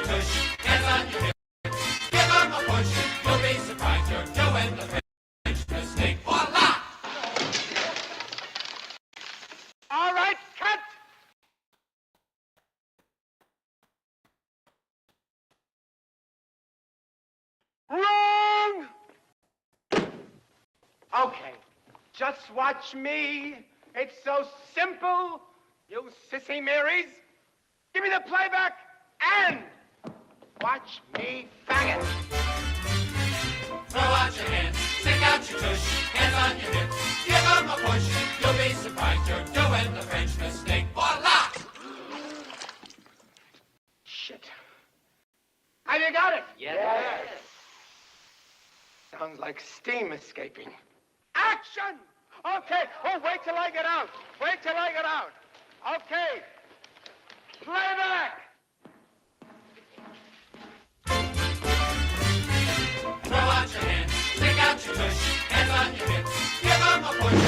tush, hands on your hip. Give 'em a push, you'll be surprised you're doing the French mistake. Voila! All right, cut! Wrong! Okay, just watch me. It's so simple, you sissy Marys. Give me the playback and watch me bang it. Throw out your hands, stick out your tush, hands on your hips. Give 'em a push, you'll be surprised you're doing the French mistake. Voila! Shit. Have you got it? Yes. Sounds like steam escaping. Action! Okay. Oh, wait till I get out. Wait till I get out. Okay. Playback! Throw out your hands, stick out your tush, hands on your hips. Give 'em a push.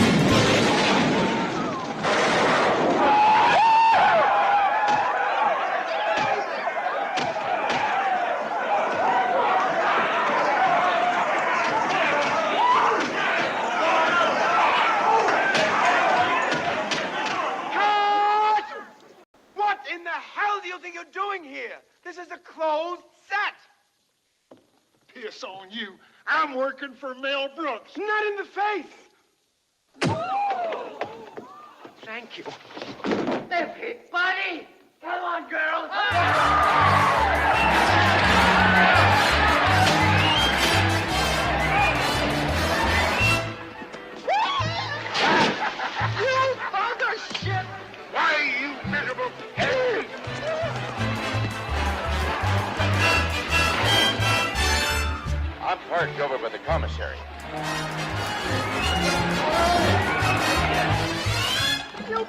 Cut! What in the hell do you think you're doing here? This is a closed set. Piss on you. I'm working for Mel Brooks. Not in the face. Thank you. Buddy! Come on, girls. You bugger shit! Why, you miserable... Hey! I'm parked over by the commissary. You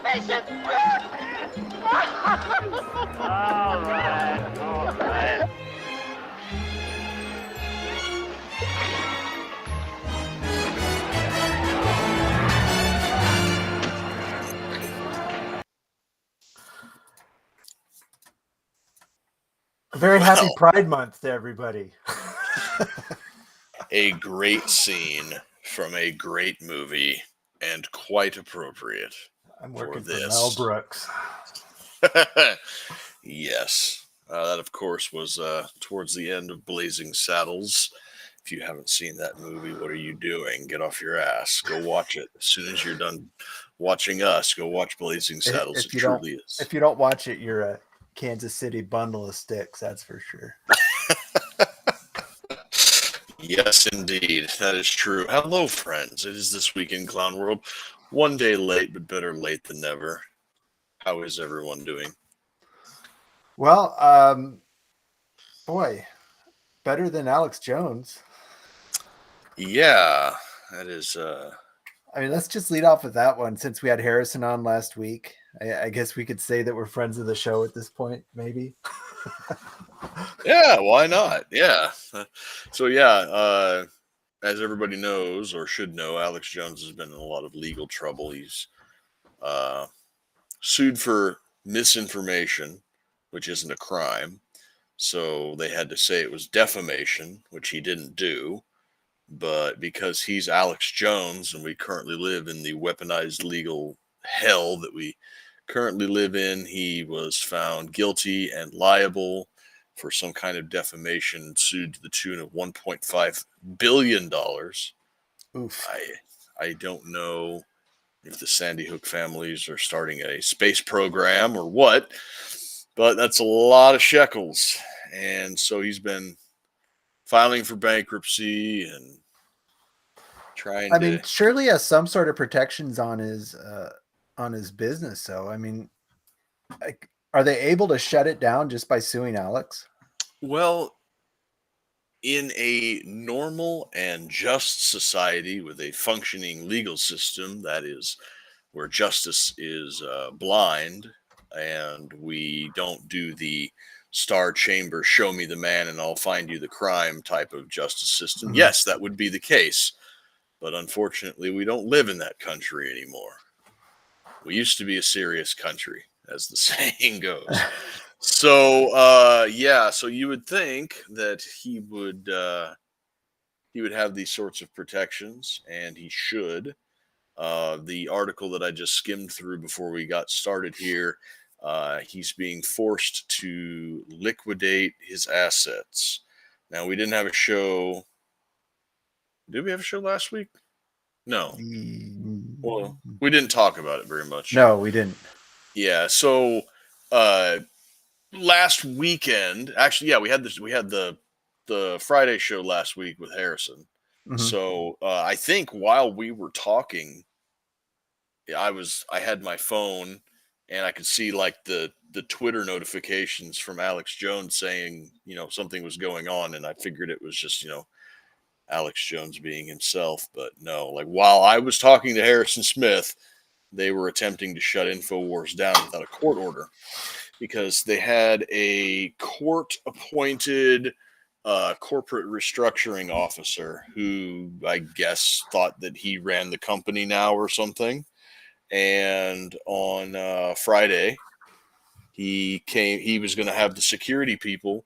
patient! All right. A very happy Pride Month to everybody. A great scene from a great movie and quite appropriate. I'm working for this. Mel Brooks. Yes. That, of course, was towards the end of Blazing Saddles. If you haven't seen that movie, what are you doing? Get off your ass. Go watch it. As soon as you're done watching us, go watch Blazing Saddles. If you don't watch it, you're a Kansas City bundle of sticks, that's for sure. Yes, indeed. That is true. Hello, friends. It is This Week in Clown World. One day late, but better late than never. How is everyone doing? Well, boy, better than Alex Jones. Yeah, that is... I mean, let's just lead off with that one since we had Harrison on last week. I guess we could say that we're friends of the show at this point, maybe. Yeah, why not? Yeah. As everybody knows or should know, Alex Jones has been in a lot of legal trouble. He's sued for misinformation, which isn't a crime. So they had to say it was defamation, which he didn't do. But because he's Alex Jones and we currently live in the weaponized legal hell that we currently live in, he was found guilty and liable for some kind of defamation, sued to the tune of $1.5 billion. Oof. I don't know if the Sandy Hook families are starting a space program or what, but that's a lot of shekels. And so he's been filing for bankruptcy and trying to... mean, surely he has some sort of protections on his business. So, I mean, like, are they able to shut it down just by suing Alex? Well, in a normal and just society with a functioning legal system, that is where justice is blind and we don't do the Star Chamber, show me the man and I'll find you the crime type of justice system. Mm-hmm. Yes, that would be the case. But unfortunately, we don't live in that country anymore. We used to be a serious country, as the saying goes. So yeah, so you would think that he would have these sorts of protections, and he should. The article that I just skimmed through before we got started here, he's being forced to liquidate his assets. Now, we didn't have a show. Did we have a show last week? No. Well, we didn't talk about it very much. No, we didn't. Yeah. So uh, last weekend, actually, yeah, we had the Friday show last week with Harrison. Mhm. So I think while we were talking, I had my phone and I could see like the Twitter notifications from Alex Jones saying, something was going on, and I figured it was just, Alex Jones being himself, but no, like while I was talking to Harrison Smith, they were attempting to shut Infowars down without a court order because they had a court appointed corporate restructuring officer who I guess thought that he ran the company now or something. And on Friday, he was going to have the security people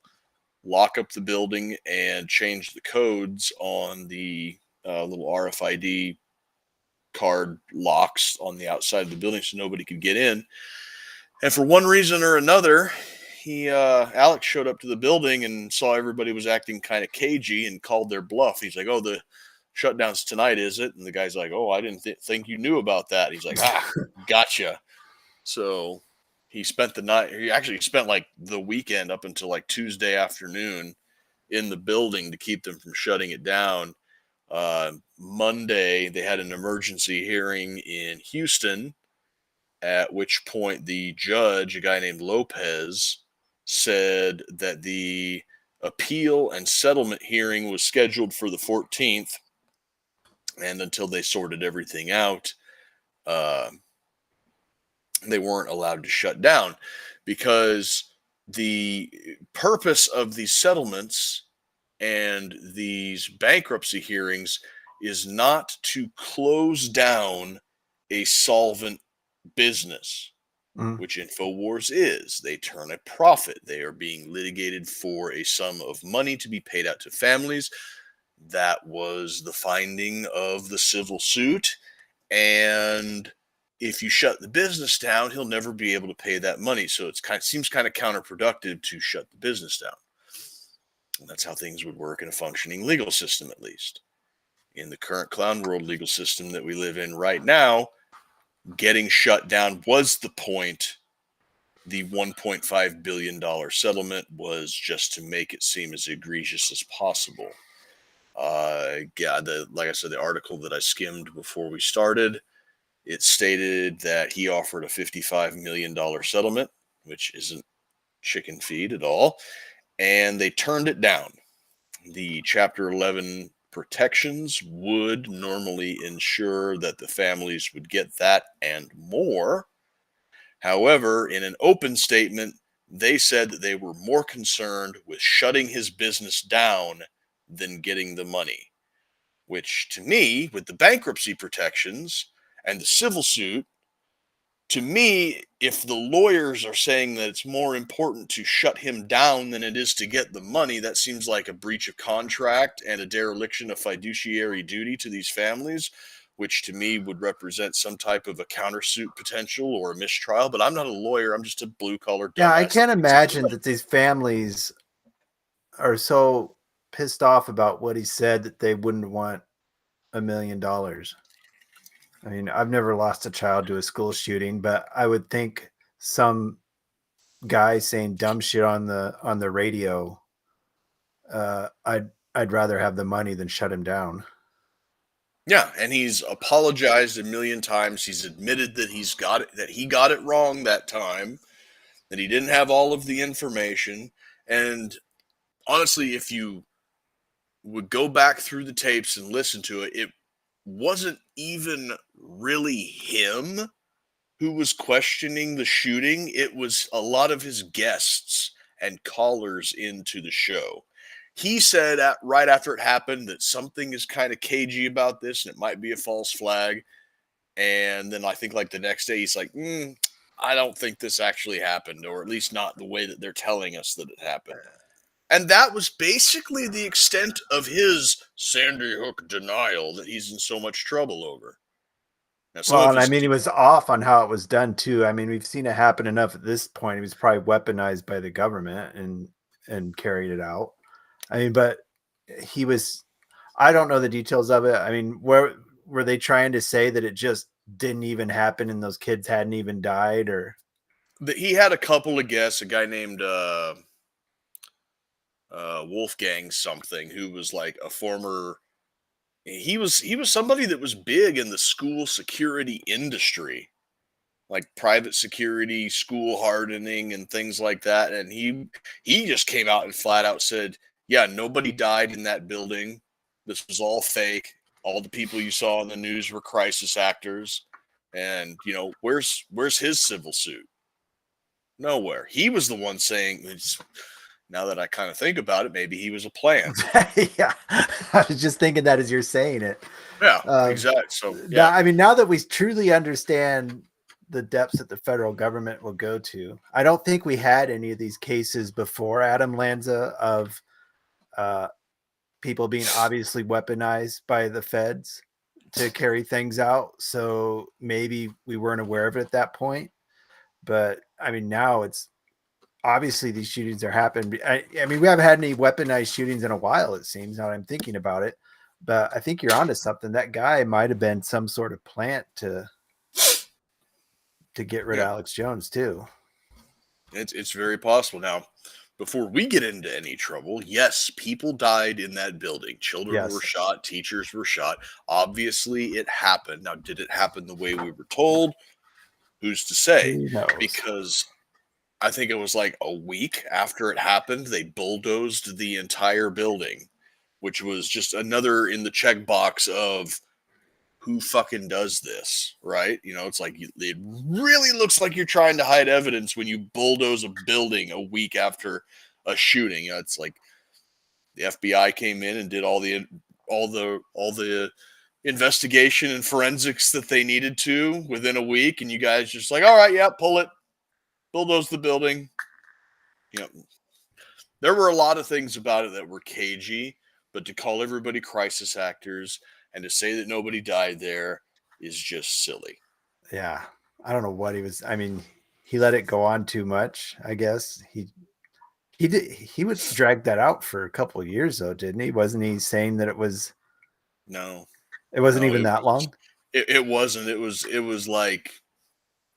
lock up the building and change the codes on the little RFID card locks on the outside of the building so nobody could get in. And for one reason or another, Alex showed up to the building and saw everybody was acting kind of cagey and called their bluff. He's like, "Oh, the shutdown's tonight, is it?" And the guy's like, "Oh, I didn't think you knew about that." He's like, "Gotcha." So he spent the night. He actually spent like the weekend up until like Tuesday afternoon in the building to keep them from shutting it down. Monday, they had an emergency hearing in Houston, at which point the judge, a guy named Lopez, said that the appeal and settlement hearing was scheduled for the 14th. And until they sorted everything out, uh, they weren't allowed to shut down because the purpose of these settlements and these bankruptcy hearings is not to close down a solvent business, Mhm. which Infowars is. They turn a profit. They are being litigated for a sum of money to be paid out to families. That was the finding of the civil suit. And if you shut the business down, he'll never be able to pay that money. So seems kind of counterproductive to shut the business down. And that's how things would work in a functioning legal system, at least. In the current clown world legal system that we live in right now, getting shut down was the point. The $1.5 billion settlement was just to make it seem as egregious as possible. Yeah, like I said, the article that I skimmed before we started, it stated that he offered a $55 million settlement, which isn't chicken feed at all, and they turned it down. The Chapter 11 protections would normally ensure that the families would get that and more. However, in an open statement, they said that they were more concerned with shutting his business down than getting the money, which to me, with the bankruptcy protections and the civil suit, to me, if the lawyers are saying that it's more important to shut him down than it is to get the money, that seems like a breach of contract and a dereliction of fiduciary duty to these families, which to me would represent some type of a countersuit potential or a mistrial. But I'm not a lawyer. I'm just a blue collar Yeah, I dumbass. can't imagine that these families are so pissed off about what he said that they wouldn't want $1 million. I mean, I've never lost a child to a school shooting, but I would think some guy saying dumb shit on the radio, I'd rather have the money than shut him down. Yeah, and he's apologized a million times. He's admitted that he got it wrong that time, that he didn't have all of the information. And honestly, if you would go back through the tapes and listen to it, it wasn't even really him who was questioning the shooting. It was a lot of his guests and callers into the show. He said right after it happened that something is kind of cagey about this and it might be a false flag. And then I think like the next day he's like, I don't think this actually happened, or at least not the way that they're telling us that it happened. And that was basically the extent of his Sandy Hook denial that he's in so much trouble over. Now, some Well, of and I his mean, he was off on how it was done too. I mean, we've seen it happen enough at this point. He was probably weaponized by the government and carried it out. I mean, but he was. I don't know the details of it. I mean, where were they trying to say that it just didn't even happen and those kids hadn't even died, or he had a couple of guests, a guy named Wolfgang something, who was like a former. He was somebody that was big in the school security industry, like private security, school hardening, and things like that. And he just came out and flat out said, "Yeah, nobody died in that building. This was all fake. All the people you saw in the news were crisis actors." And where's his civil suit? Nowhere. He was the one saying, now that I kind of think about it, maybe he was a plant. yeah, I was just thinking that as you're saying it. Yeah, Um, exactly. So Now, yeah, I mean, now that we truly understand the depths that the federal government will go to, I don't think we had any of these cases before Adam Lanza of people being obviously weaponized by the feds to carry things out. So maybe we weren't aware of it at that point. But I mean, now it's obviously these shootings are happening. I mean, we haven't had any weaponized shootings in a while, it seems, now that I'm thinking about it. But I think you're onto something. That guy might have been some sort of plant to get rid of yeah, Alex Jones too. it's very possible. Now, before we get into any trouble, yes, people died in that building. Children were Yes. shot, teachers were shot. Obviously, it happened. Now, did it happen the way we were told? Who's to say? Who knows? Because I think it was like a week after it happened, they bulldozed the entire building, which was just another in the checkbox of who fucking does this, right? It's like it really looks like you're trying to hide evidence when you bulldoze a building a week after a shooting. It's like the FBI came in and did all the investigation and forensics that they needed to within a week, and you guys just like, all right, yeah, pull it, bulldoze the building. There were a lot of things about it that were cagey, but to call everybody crisis actors and to say that nobody died there is just silly. Yeah. I don't know what he was. I mean, he let it go on too much, I guess. He would drag that out for a couple of years though, didn't he? Wasn't he saying that it wasn't No, even it that long? it wasn't. It was like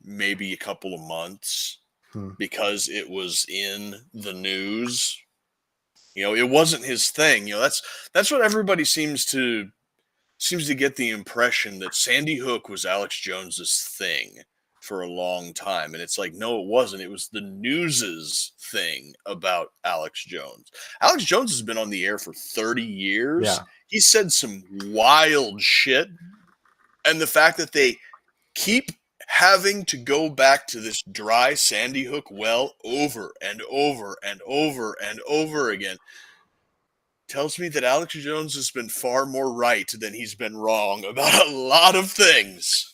maybe a couple of months because it was in the news. It wasn't his thing. That's what everybody seems to get the impression that Sandy Hook was Alex Jones's thing for a long time. And it's like, no, it wasn't. It was the news's thing about Alex Jones. Alex Jones has been on the air for 30 years. Yeah. He said some wild shit. And the fact that they keep having to go back to this dry Sandy Hook well over and over and over and over again tells me that Alex Jones has been far more right than he's been wrong about a lot of things.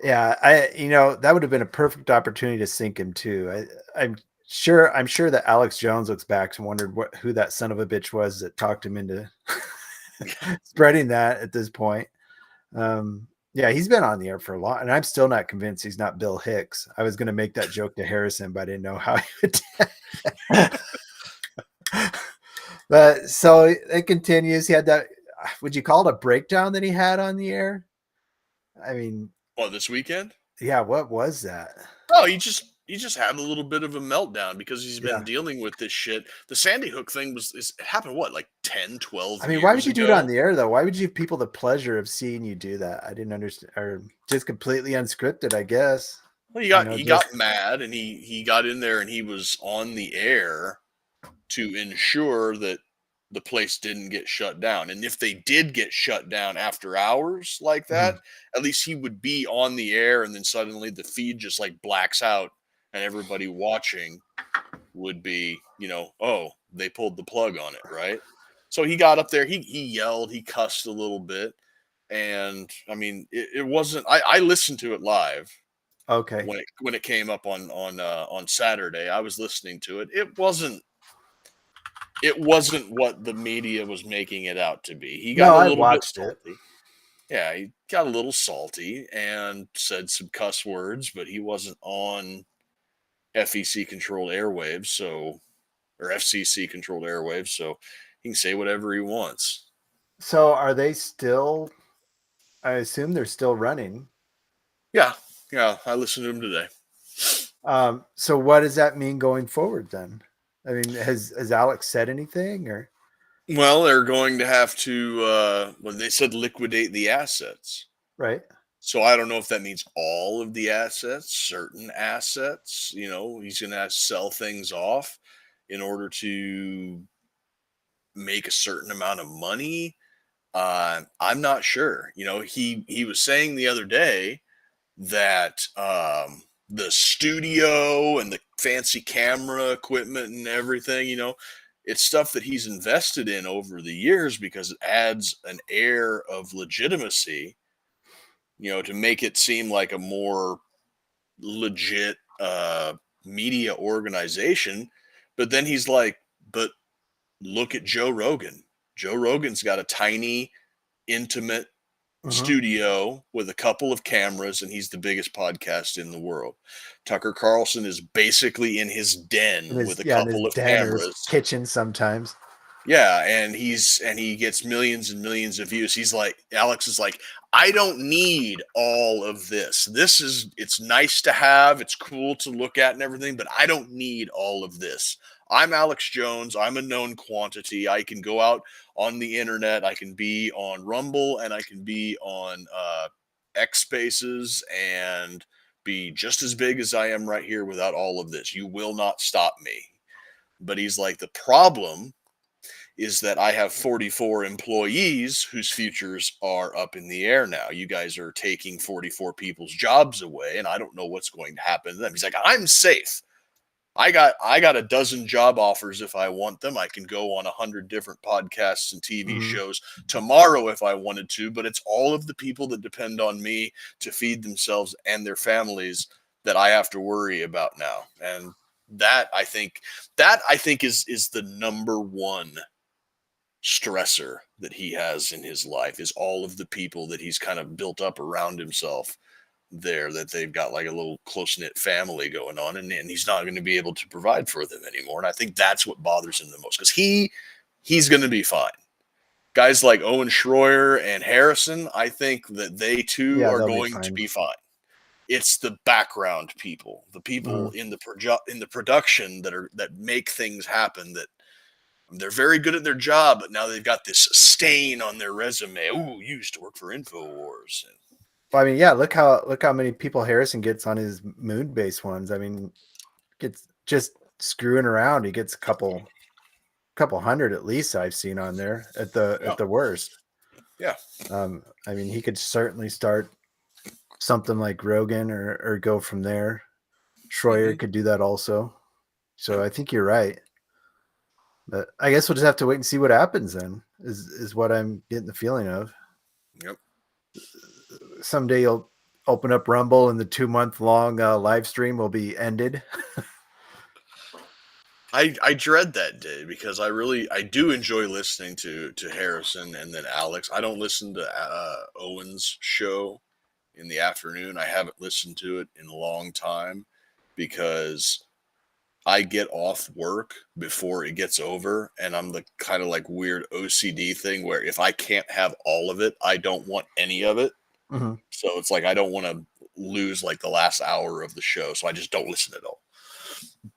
Yeah, that would have been a perfect opportunity to sink him too. I'm sure that Alex Jones looks back and wondered who that son of a bitch was that talked him into spreading that at this point. Yeah, he's been on the air for a long, and I'm still not convinced he's not Bill Hicks. I was going to make that joke to Harrison, but I didn't know how he would. But so it continues. He had that. Would you call it a breakdown that he had on the air? I mean, this weekend? Yeah, what was that? Oh, he just had a little bit of a meltdown because he's been Yeah. dealing with this shit. The Sandy Hook thing it happened what, like 10, 12 I mean, years why would you do it ago? on the air though? Why would you give people the pleasure of seeing you do that? I didn't understand, or just completely unscripted, I guess. Well, he got mad and he got in there and he was on the air to ensure that the place didn't get shut down. And if they did get shut down after hours like that, at least he would be on the air, and then suddenly the feed just like blacks out and everybody watching would be, oh, they pulled the plug on it, right? So he got up there, he yelled, he cussed a little bit. And I mean, it wasn't, I listened to it live, Okay. when it came up on Saturday. I was listening to it. It wasn't what the media was making it out to be. He got No, a I little bit watched it. salty. Yeah, he got a little salty and said some cuss words, but he wasn't on FEC controlled airwaves, so or FCC controlled airwaves, so he can say whatever he wants. So are they still? I assume they're still running. Yeah, yeah, I listened to him today. So what does that mean going forward then? I mean, has Alex said anything or Well, they're going to have to when they said liquidate the assets. right? So I don't know if that means all of the assets, certain assets, he's going to have to sell things off in order to make a certain amount of money. I'm not sure. He was saying the other day that the studio and the fancy camera equipment and everything, it's stuff that he's invested in over the years because it adds an air of legitimacy, to make it seem like a more legit media organization. But then he's like, but look at Joe Rogan. Joe Rogan's got a tiny, intimate Mhm. studio with a couple of cameras, and he's the biggest podcast in the world. Tucker Carlson is basically in his den with a In his couple of den or his cameras. kitchen sometimes. Yeah, and he gets millions and millions of views. Alex is like, I don't need all of this. It's nice to have, it's cool to look at and everything, but I don't need all of this. I'm Alex Jones. I'm a known quantity. I can go out on the internet. I can be on Rumble and I can be on X Spaces and be just as big as I am right here without all of this. You will not stop me. But he's like, the problem is that I have 44 employees whose futures are up in the air now. You guys are taking 44 people's jobs away, and I don't know what's going to happen to them. He's like, I'm safe. I got a dozen job offers if I want them. I can go on 100 different podcasts and TV Mhm. shows tomorrow if I wanted to, but it's all of the people that depend on me to feed themselves and their families that I have to worry about now. And that I think is the number one stressor that he has in his life, is all of the people that he's kind of built up around himself there, that they've got like a little close-knit family going on, and he's not going to be able to provide for them anymore. And I think that's what bothers him the most, because he's going to be fine. Guys like Owen Schroyer and Harrison, I think that they too Yeah, are they'll be going to fine. be fine. It's the background people, the people Mhm. in the production that make things happen, that they're very good at their job, but now they've got this stain on their resume. Ooh, you used to work for Infowars. Well, I mean, yeah, look how many people Harrison gets on his moon base ones. I mean, gets just screwing around. He gets a couple hundred at least I've seen on there at Yeah, the worst. yeah. I mean, he could certainly start something like Rogan or go from there. Schroyer Mhm. could do that also. So I think you're right. But I guess we'll just have to wait and see what happens then, is what I'm getting the feeling of. Yep. Someday you'll open up Rumble and the 2-month long live stream will be ended. I dread that day because I do enjoy listening to Harrison and then Alex. I don't listen to Owen's show in the afternoon. I haven't listened to it in a long time because I get off work before it gets over, and I'm the kind of like weird OCD thing where if I can't have all of it, I don't want any of it. Mhm. So it's like I don't want to lose like the last hour of the show, so I just don't listen at all.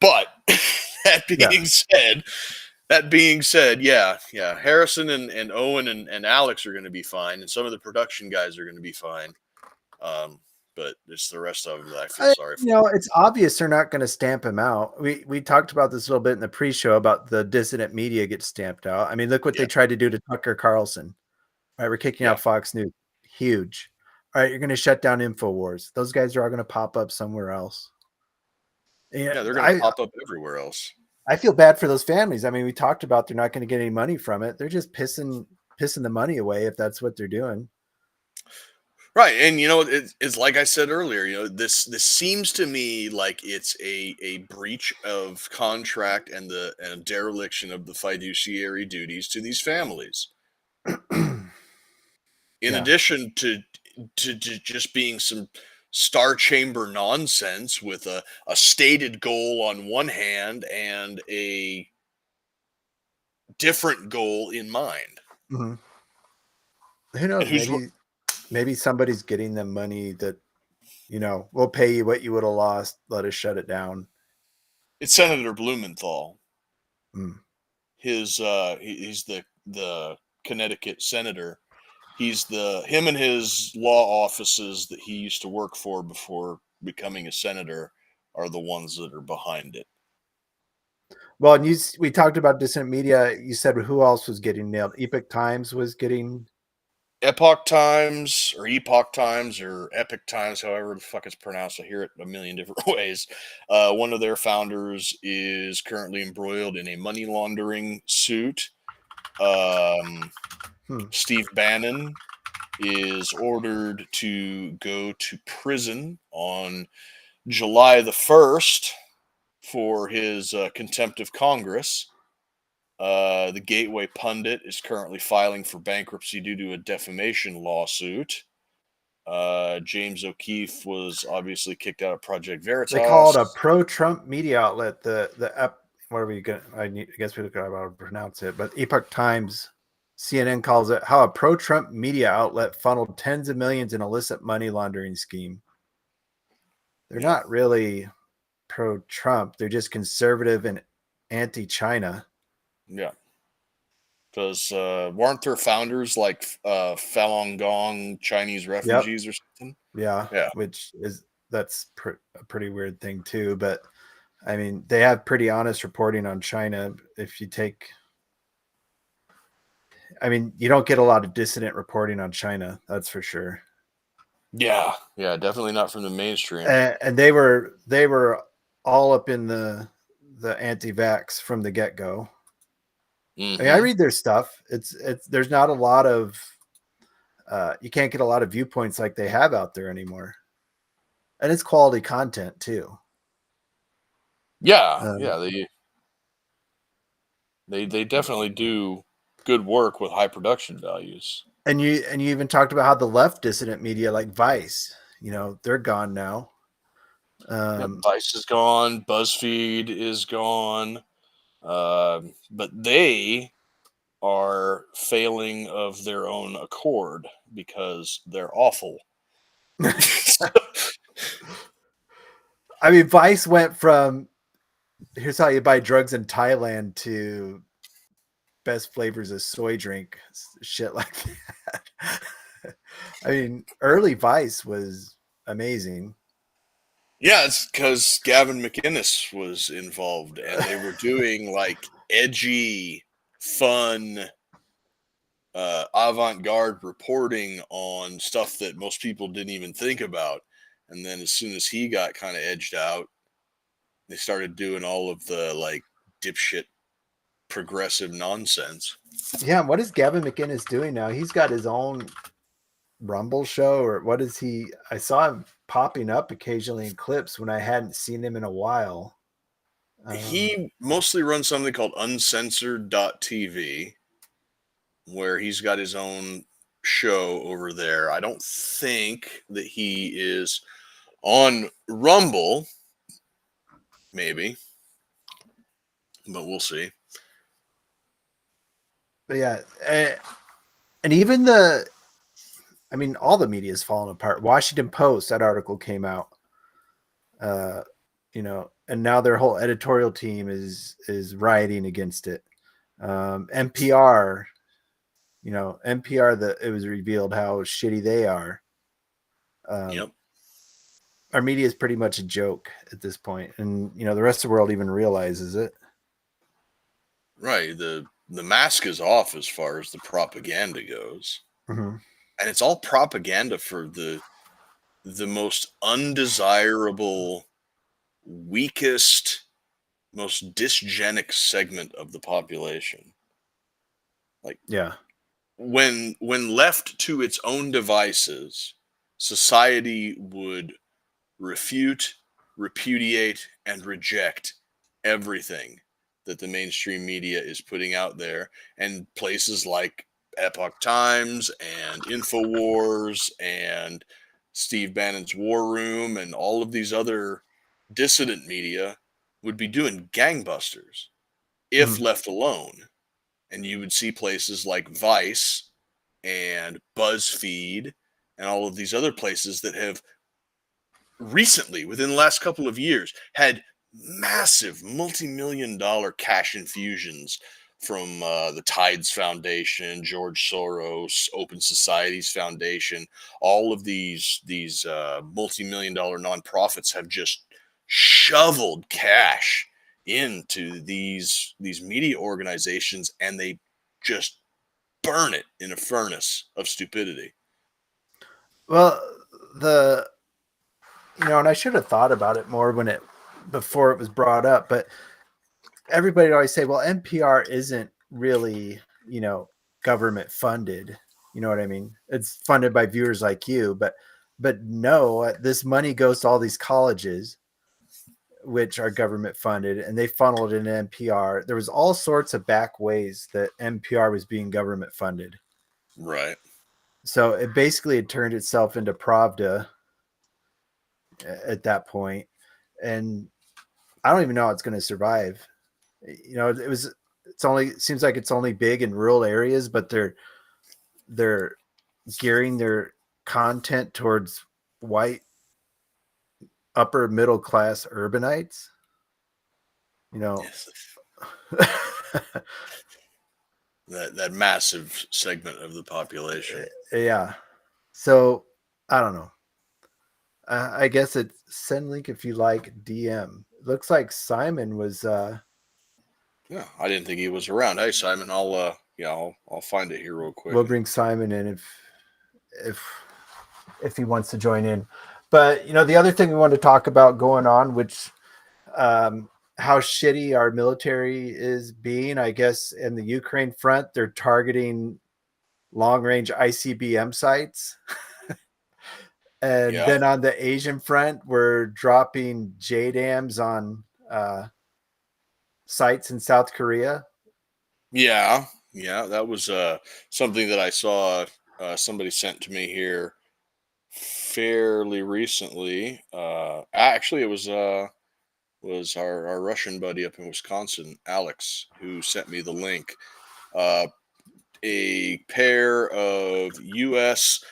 But that Yeah. being said, yeah, Harrison and Owen and Alex are going to be fine, and some of the production guys are going to be fine. But it's the rest of them that I feel sorry for. It's obvious they're not going to stamp him out. We talked about this a little bit in the pre-show about the dissident media gets stamped out. I mean, look what Yeah, they tried to do to Tucker Carlson. All right, we're kicking yeah, out Fox News. Huge. All right, you're going to shut down Infowars. Those guys are all going to pop up somewhere else. Yeah, yeah. They're going to pop up everywhere else. I feel bad for those families. I mean, we talked about they're not going to get any money from it. They're just pissing the money away if that's what they're doing. Right, and it's like I said earlier. This seems to me like it's a breach of contract and a dereliction of the fiduciary duties to these families. In Yeah. addition to just being some star chamber nonsense with a stated goal on one hand and a different goal in mind. Mhm. Who And knows? Maybe somebody's getting them money that, we'll pay you what you would have lost. Let us shut it down. it's Senator Blumenthal. Mm. He's the Connecticut senator. Him and his law offices that he used to work for before becoming a senator are the ones that are behind it. Well, and we talked about dissonant media. You said who else was getting nailed? Epoch Times was getting. Epoch Times or Epoch Times or Epic Times, however the fuck it's pronounced. I hear it a million different ways. One of their founders is currently embroiled in a money laundering suit. Steve Bannon is ordered to go to prison on July the 1st for his contempt of Congress. The Gateway Pundit is currently filing for bankruptcy due to a defamation lawsuit. James O'Keefe was obviously kicked out of Project They call Veritas. it a pro-Trump media outlet. Whatever you get, I guess we look at how to pronounce it, but Epoch Times, CNN calls it how a pro-Trump media outlet funneled tens of millions in illicit money laundering scheme. They're not really pro-Trump. They're just conservative and anti-China. Yeah. Because weren't there founders like Falun Gong Chinese refugees or something? Yeah. Yeah. That's a pretty weird thing too. But I mean, they have pretty honest reporting on China. If you take, I mean, you don't get a lot of dissident reporting on China. That's for sure. Yeah. Yeah. Definitely not from the mainstream. And they were all up in the anti-vax from the get-go. Mm-hmm. I mean, I read their stuff. There's not a lot of you can't get a lot of viewpoints like they have out there anymore, and it's quality content too. Yeah, they definitely do good work with high production values. And you even talked about how the left dissident media like Vice, they're gone now. Vice is gone, BuzzFeed is gone, but they are failing of their own accord because they're awful. I mean, Vice went from here's how you buy drugs in Thailand to best flavors of soy drink, shit like that. I mean, early Vice was amazing. Yeah, it's because Gavin McInnes was involved and they were doing like edgy, fun, avant-garde reporting on stuff that most people didn't even think about. And then as soon as he got kind of edged out, they started doing all of the like dipshit progressive nonsense. Yeah, what is Gavin McInnes doing now? He's got his own Rumble show, or what is he? I saw him popping up occasionally in clips when I hadn't seen him in a while. He mostly runs something called uncensored.tv, where he's got his own show over there. I don't think that he is on Rumble, maybe, but we'll see. But yeah, and even all the media is falling apart. Washington Post, that article came out, and now their whole editorial team is rioting against it. NPR, that it was revealed how shitty they are. Yep. Our media is pretty much a joke at this point, and the rest of the world even realizes it. Right. The mask is off as far as the propaganda goes. Mm-hmm. And it's all propaganda for the most undesirable, weakest, most dysgenic segment of the population. Like, yeah, when left to its own devices, society would refute, repudiate, and reject everything that the mainstream media is putting out there. And places like Epoch Times and Infowars and Steve Bannon's War Room and all of these other dissident media would be doing gangbusters if Mhm. left alone. And you would see places like Vice and BuzzFeed and all of these other places that have recently, within the last couple of years, had massive multi-million dollar cash infusions from the Tides Foundation, George Soros, Open Societies Foundation. All of these multi-million dollar nonprofits have just shoveled cash into these media organizations, and they just burn it in a furnace of stupidity. Well, the and I should have thought about it more before it was brought up, but everybody always say, well, NPR isn't really, government funded. You know what I mean? It's funded by viewers like you, but no, this money goes to all these colleges, which are government funded, and they funneled into NPR. There was all sorts of back ways that NPR was being government funded. Right. So it basically had turned itself into Pravda at that point, and I don't even know how it's going to survive. It seems like it's only big in rural areas, but they're gearing their content towards white upper middle class urbanites. Yes. that massive segment of the population. Yeah. So I don't know. I guess it's send link if you like DM. Looks like Simon was Yeah, I didn't think he was around. Hey, Simon, I'll find it here real quick. we'll bring Simon in if he wants to join in. But the other thing we wanted to talk about going on, which how shitty our military is being, I guess, in the Ukraine front, they're targeting long-range ICBM sites. And Yeah. then on the Asian front, we're dropping JDAMs on sites in South Korea. Yeah, that was something that I saw somebody sent to me here fairly recently. Actually, it was our Russian buddy up in Wisconsin, Alex, who sent me the link. A pair of U.S.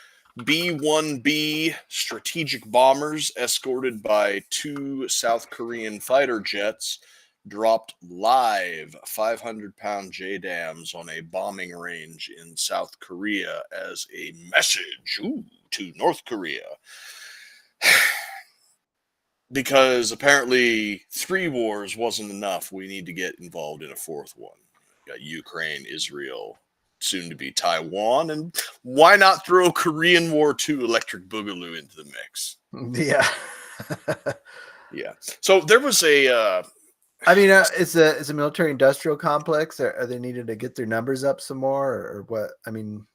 B-1B strategic bombers escorted by 2 South Korean fighter jets dropped live 500-pound JDAMs on a bombing range in South Korea as a message to North Korea. Because apparently 3 wars wasn't enough. We need to get involved in a 4th one. We got Ukraine, Israel, soon to be Taiwan, and why not throw Korean War II Electric Boogaloo into the mix? Yeah. Yeah. So there was a I mean, it's a military industrial complex. Are they needed to get their numbers up some more, or what? I mean,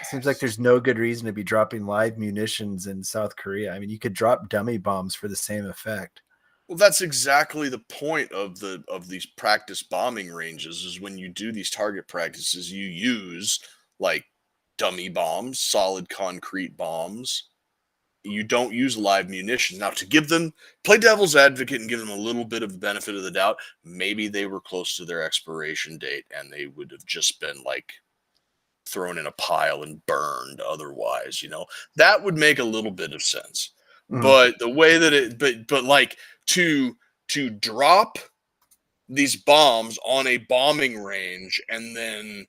it seems like there's no good reason to be dropping live munitions in South Korea. I mean, you could drop dummy bombs for the same effect. well, that's exactly the point of these practice bombing ranges. Is when you do these target practices, you use like dummy bombs, solid concrete bombs. You don't use live munitions. Now, to give them, play devil's advocate and give them a little bit of the benefit of the doubt, maybe they were close to their expiration date and they would have just been like thrown in a pile and burned otherwise, that would make a little bit of sense. But the way that but like to drop these bombs on a bombing range and then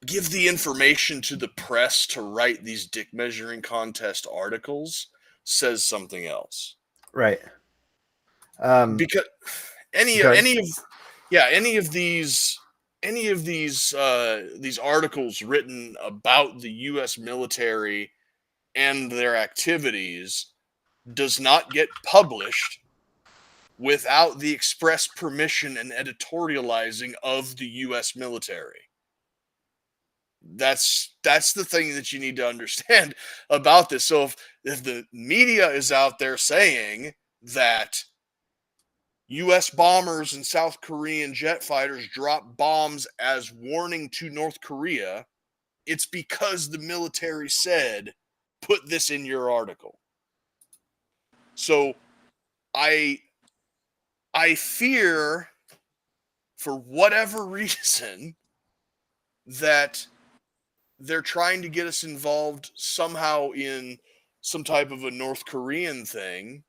give the information to the press to write these dick measuring contest articles says something else. Right. Because any of these articles written about the US military and their activities does not get published without the express permission and editorializing of the US military. That's the thing that you need to understand about this. So if the media is out there saying that U.S. bombers and South Korean jet fighters drop bombs as warning to North Korea, it's because the military said, put this in your article. So I fear, for whatever reason, that they're trying to get us involved somehow in some type of a North Korean thing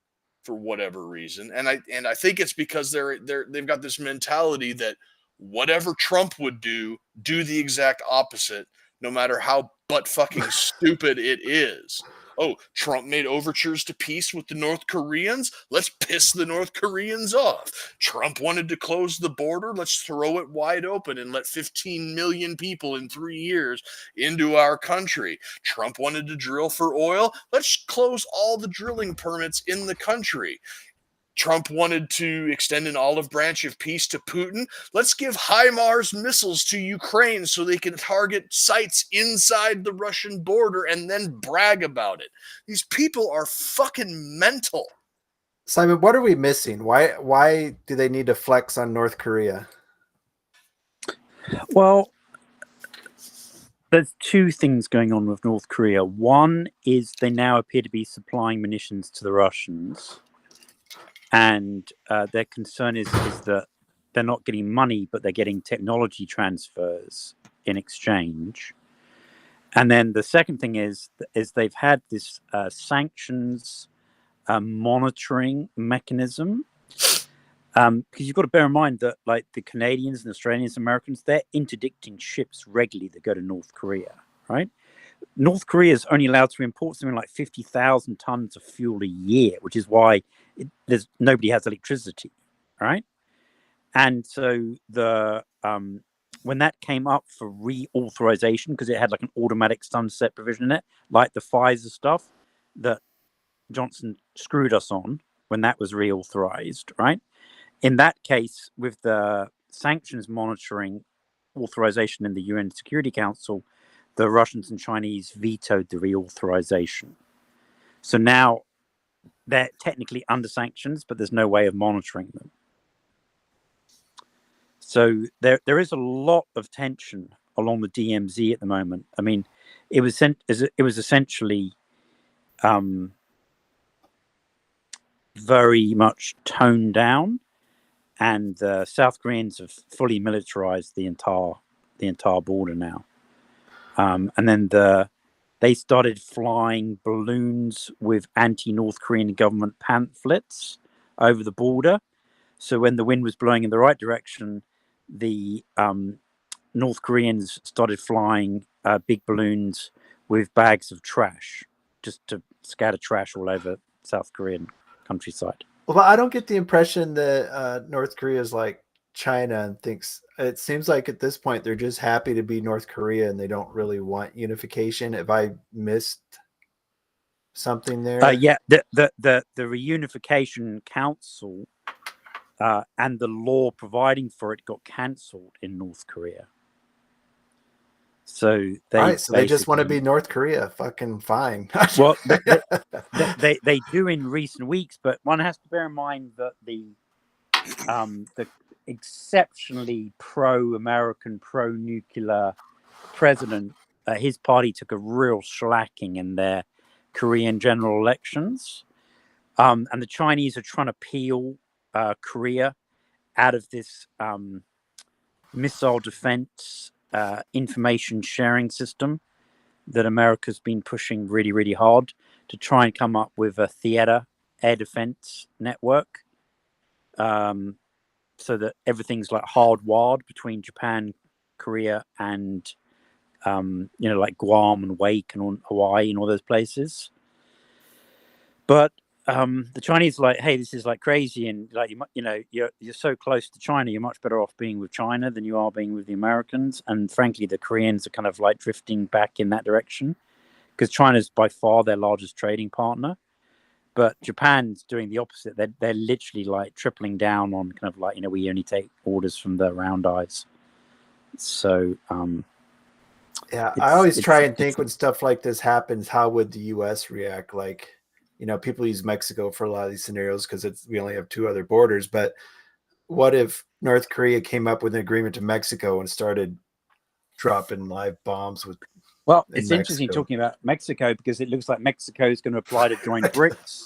for whatever reason. And I think it's because they've got this mentality that whatever Trump would do the exact opposite, no matter how butt fucking stupid it is. Oh, Trump made overtures to peace with the North Koreans? Let's piss the North Koreans off. Trump wanted to close the border? Let's throw it wide open and let 15 million people in 3 years into our country. Trump wanted to drill for oil? Let's close all the drilling permits in the country. Trump wanted to extend an olive branch of peace to Putin. Let's give HIMARS missiles to Ukraine so they can target sites inside the Russian border and then brag about it. These people are fucking mental. Simon, what are we missing? Why do they need to flex on North Korea? Well, there's two things going on with North Korea. One is they now appear to be supplying munitions to the Russians. And their concern is that they're not getting money, but they're getting technology transfers in exchange. And then the second thing is they've had this sanctions monitoring mechanism. Because you've got to bear in mind that, like, the Canadians and Australians, Americans, they're interdicting ships regularly that go to North Korea, right? North Korea is only allowed to import something like 50,000 tons of fuel a year, which is why nobody has electricity, right? And so when that came up for reauthorization, because it had like an automatic sunset provision in it, like the Pfizer stuff that Johnson screwed us on when that was reauthorized, right? In that case, with the sanctions monitoring authorization in the UN Security Council, the Russians and Chinese vetoed the reauthorization. So now they're technically under sanctions, but there's no way of monitoring them. So there is a lot of tension along the DMZ at the moment. I mean, it was essentially very much toned down, and the South Koreans have fully militarized the entire border now. And then they started flying balloons with anti-North Korean government pamphlets over the border. So when the wind was blowing in the right direction, the North Koreans started flying big balloons with bags of trash, just to scatter trash all over South Korean countryside. Well, I don't get the impression that North Korea is like China and thinks, it seems like at this point they're just happy to be North Korea and they don't really want unification. Have I missed something there? Yeah, the Reunification Council and the law providing for it got cancelled in North Korea. So they just want to be North Korea. Fucking fine. Well, they do in recent weeks, but one has to bear in mind that the exceptionally pro-American, pro-nuclear president, his party took a real shellacking in their Korean general elections, and the Chinese are trying to peel Korea out of this missile defense information sharing system that America's been pushing really, really hard to try and come up with a theater air defense network, so that everything's like hardwired between Japan, Korea, and like Guam and Wake and Hawaii and all those places. But the Chinese are like, hey, this is like crazy, and like you're so close to China, you're much better off being with China than you are being with the Americans. And frankly, the Koreans are kind of like drifting back in that direction because China's by far their largest trading partner. But Japan's doing the opposite. They're literally like tripling down on kind of like, we only take orders from the round eyes. So Yeah, I It's always try and it's think when stuff like this happens, how would the U.S. react? Like, people use Mexico for a lot of these scenarios because we only have two other borders. But what if North Korea came up with an agreement to Mexico and started dropping live bombs well, in it's interesting Mexico? talking about Mexico because it looks like Mexico is going to apply to join BRICS.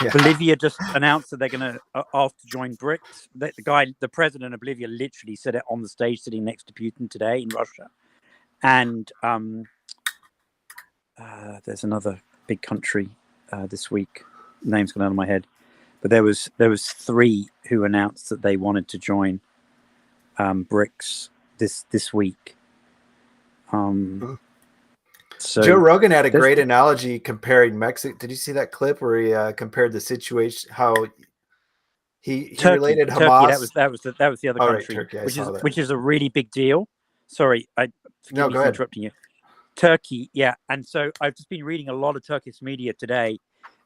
Yeah. Bolivia just announced that they're going to ask to join BRICS. The president of Bolivia, literally said it on the stage sitting next to Putin today in Russia. And there's another big country this week. Name's gone out of my head, but there was 3 who announced that they wanted to join BRICS this week. So Joe Rogan had a great analogy comparing Mexico. Did you see that clip where he compared the situation? How he related Turkey. Hamas. That was the other country, Turkey. which is a really big deal. Sorry, forgive me for interrupting you. Turkey, yeah. And so I've just been reading a lot of Turkish media today,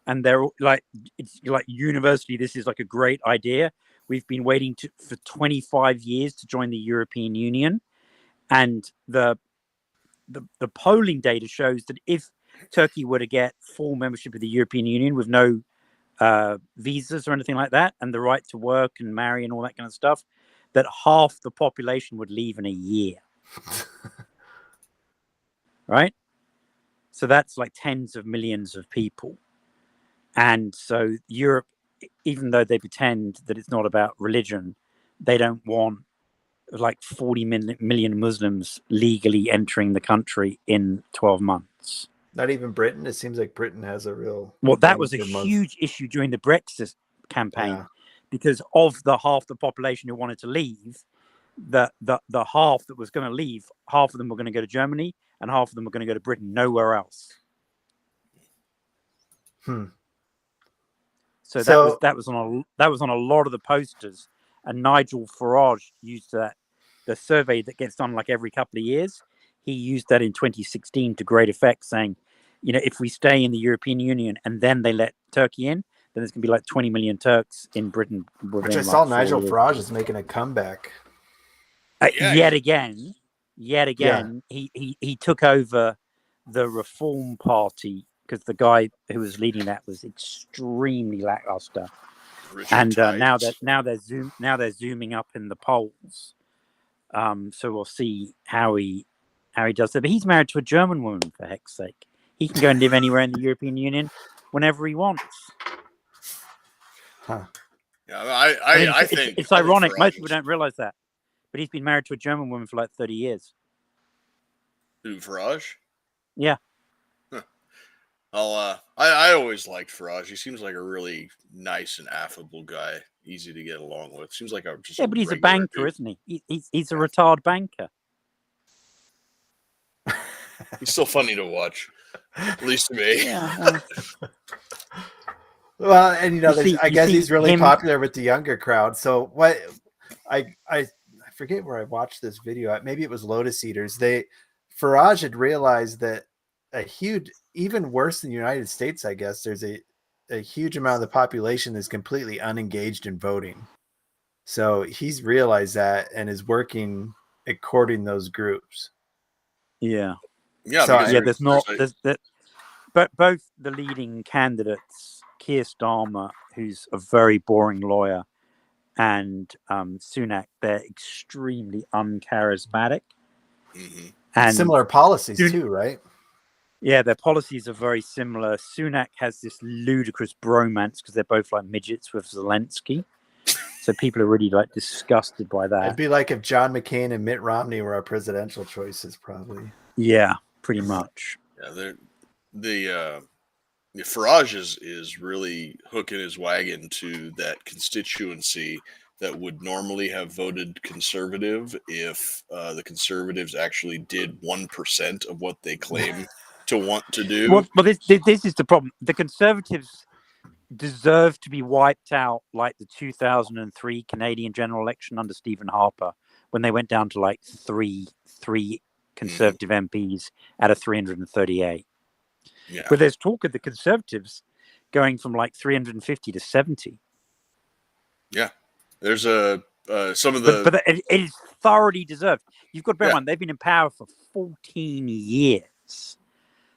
and they're like, it's like universally, this is like a great idea. We've been waiting for 25 years to join the European Union, and the polling data shows that if Turkey were to get full membership of the European Union with no visas or anything like that, and the right to work and marry and all that kind of stuff, that half the population would leave in a year. Right? So that's like tens of millions of people. And so Europe, even though they pretend that it's not about religion, they don't want like 40 million Muslims legally entering the country in 12 months. Not even Britain. It seems like Britain has a real... Well, that was a huge issue during the Brexit campaign, because of the half the population who wanted to leave, the half that was going to leave, half of them were going to go to Germany and half of them were going to go to Britain, nowhere else. So that was on a lot of the posters, and Nigel Farage used that, the survey that gets done like every couple of years. He used that in 2016 to great effect, saying, if we stay in the European Union and then they let Turkey in, then there's going to be like 20 million Turks in Britain. Which I saw Nigel Farage is making a comeback. Yet again, he took over the Reform Party because the guy who was leading that was extremely lackluster. And now they're zooming up in the polls. So we'll see how he does it. But he's married to a German woman, for heck's sake. He can go and live anywhere in the European Union whenever he wants. Huh. Yeah, I think it's ironic. Most people don't realize that. But he's been married to a German woman for like 30 years. Who, Farage? Yeah. Huh. I always liked Farage. He seems like a really nice and affable guy, easy to get along with. Seems like but he's a banker, dude. Isn't he? He's a retired banker. He's still funny to watch, at least to me. Yeah. Well, and I guess he's really popular with the younger crowd. So what? I forget where I watched this video. Maybe it was Lotus Eaters. Farage had realized that even worse than the United States, I guess, there's a huge amount of the population is completely unengaged in voting. So he's realized that and is working at courting those groups. Yeah. Yeah. So, but both the leading candidates, Keir Starmer, who's a very boring lawyer, and Sunak, they're extremely uncharismatic. Mm-hmm. And similar policies too, right? Yeah, their policies are very similar. Sunak has this ludicrous bromance because they're both like midgets with Zelensky. So people are really like disgusted by that. It'd be like if John McCain and Mitt Romney were our presidential choices, probably. Yeah, pretty much. Yeah, the Farage is really hooking his wagon to that constituency that would normally have voted conservative if the conservatives actually did 1% of what they claim to want to do. Well, this is the problem. The conservatives deserve to be wiped out like the 2003 Canadian general election under Stephen Harper, when they went down to like three conservative MPs out of 338. Yeah. But there's talk of the conservatives going from like 350 to 70. Yeah. There's some of the... But it is thoroughly deserved. You've got to bear in Yeah. mind, they've been in power for 14 years.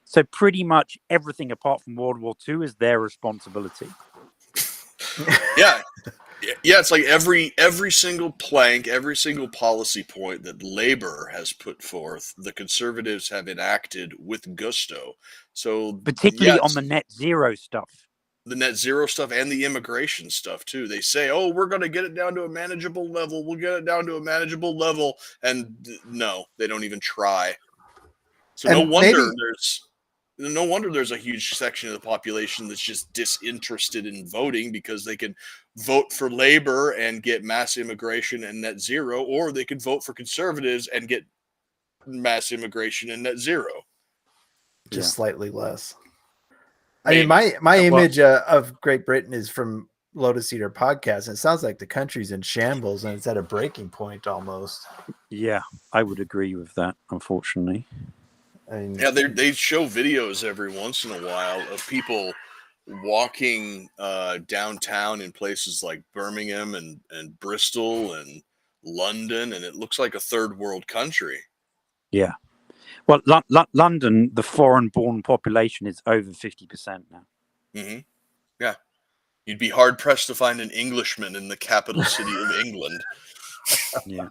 So pretty much everything apart from World War II is their responsibility. Yeah. Yeah, it's like every single plank, every single policy point that Labor has put forth, the Conservatives have enacted with gusto. So, Particularly yes, on the net zero stuff. the net zero stuff and the immigration stuff too. They say, "Oh, we're going to get it down to a manageable level. We'll get it down to a manageable level," and no, they don't even try. So And maybe no wonder there's a huge section of the population that's just disinterested in voting because they can vote for Labor and get mass immigration and net zero, or they could vote for conservatives and get mass immigration and net zero. just slightly less. I Maybe. mean, my Well- image of Great Britain is from Lotus Eater podcast, and it sounds like the country's in shambles and it's at a breaking point almost. Yeah, I would agree with that, unfortunately. I mean, Yeah, they show videos every once in a while of people walking downtown in places like Birmingham and Bristol and London, and it looks like a third world country. Yeah. Well, London, the foreign-born population is over 50% now. Mm-hmm. Yeah. You'd be hard pressed to find an Englishman in the capital city of England. Yeah.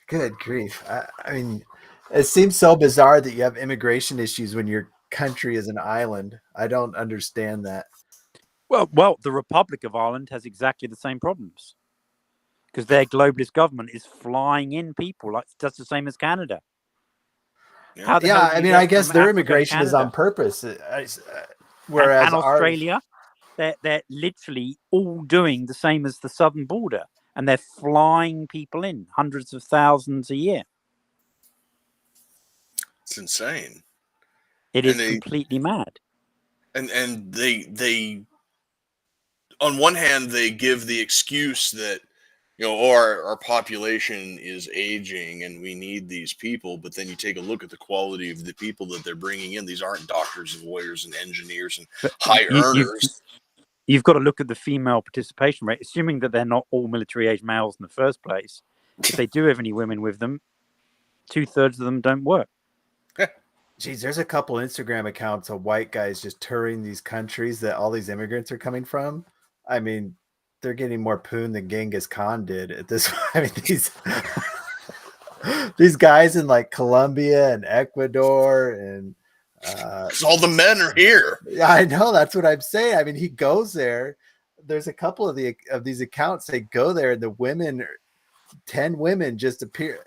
good grief. I mean, it seems so bizarre that you have immigration issues when your country is an island. I don't understand that. Well, the Republic of Ireland has exactly the same problems because their globalist government is flying in people like that's the same as Canada. Yeah. How the hell Yeah, do I you mean, get I guess from their Africa to immigration is on Canada? purpose. Whereas and ours- Australia, they're literally all doing the same as the southern border, and they're flying people in, hundreds of thousands a year. It's insane. It And is they- completely mad. And they on one hand they give the excuse that our population is aging and we need these people, but then you take a look at the quality of the people that they're bringing in. These aren't doctors and lawyers and engineers and But high earners. You've got to look at the female participation rate, assuming that they're not all military-age males in the first place. If they do have any women with them, 2/3 of them don't work. Geez, there's a couple Instagram accounts of white guys just touring these countries that all these immigrants are coming from. I mean, they're getting more poon than Genghis Khan did at this. I mean, these guys in like Colombia and Ecuador and Because all the men are here. yeah, I know, that's what I'm saying. I mean, he goes there. There's a couple of these accounts. They go there, and the women, 10 women just appear.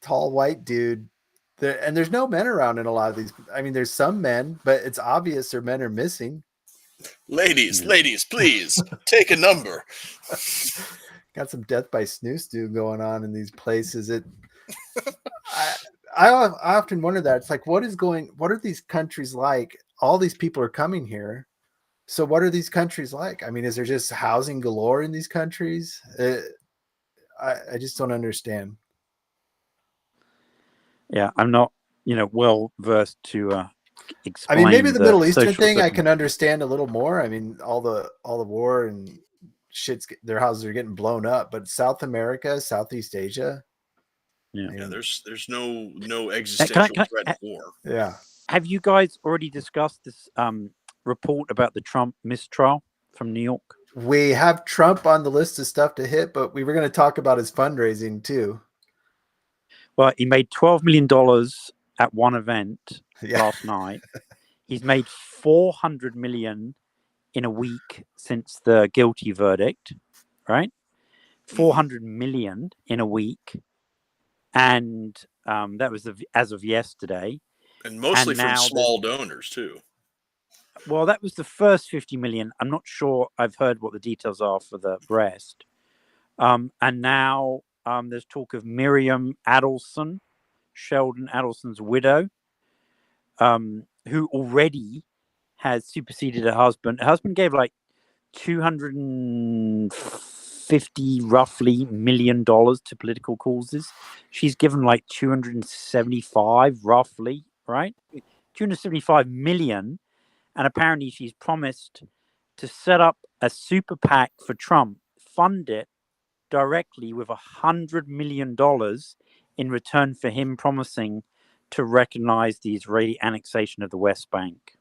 Tall white dude. And there's no men around in a lot of these. I mean, there's some men, but it's obvious their men are missing. Ladies, please take a number. Got some death by snoo stew going on in these places. I often wonder that. It's like, what are these countries like? All these people are coming here. So what are these countries like? I mean, is there just housing galore in these countries? I just don't understand. Yeah, I'm not, well versed to explain. I mean, maybe the Middle Eastern social thing I circum- can understand a little more. I mean, all the war and their houses are getting blown up. But South America, Southeast Asia, Yeah, there's no existential threat of war. yeah. Have you guys already discussed this report about the Trump mistrial from New York? We have Trump on the list of stuff to hit, but we were going to talk about his fundraising too. Well, he made $12 million at one event Yeah. last night. He's made $400 million in a week since the guilty verdict, right? $400 million in a week. And that was as of yesterday. And mostly And from now small donors too. Well, that was the first 50 million. I'm not sure. I've heard what the details are for the rest. And now there's talk of Miriam Adelson, Sheldon Adelson's widow, who already has superseded her husband. Her husband gave like $250 roughly $1 million to political causes. She's given like 275 roughly, right? 275 million. And apparently she's promised to set up a super PAC for Trump, fund it, directly with $100 million in return for him promising to recognize the Israeli annexation of the West Bank.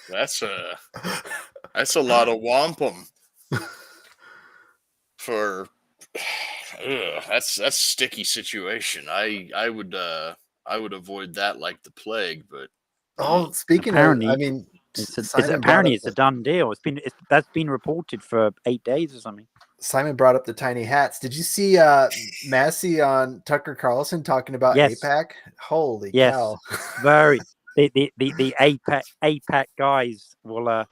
That's a lot of wampum for. That's a sticky situation. I would avoid that like the plague. But Oh, speaking Apparently, of, I mean, it's Simon brought up a done deal. That's been reported for 8 days or something. Simon brought up the tiny hats. Did you see Massey on Tucker Carlson talking about Yes. APAC? Holy Yes, cow! very. The APAC guys will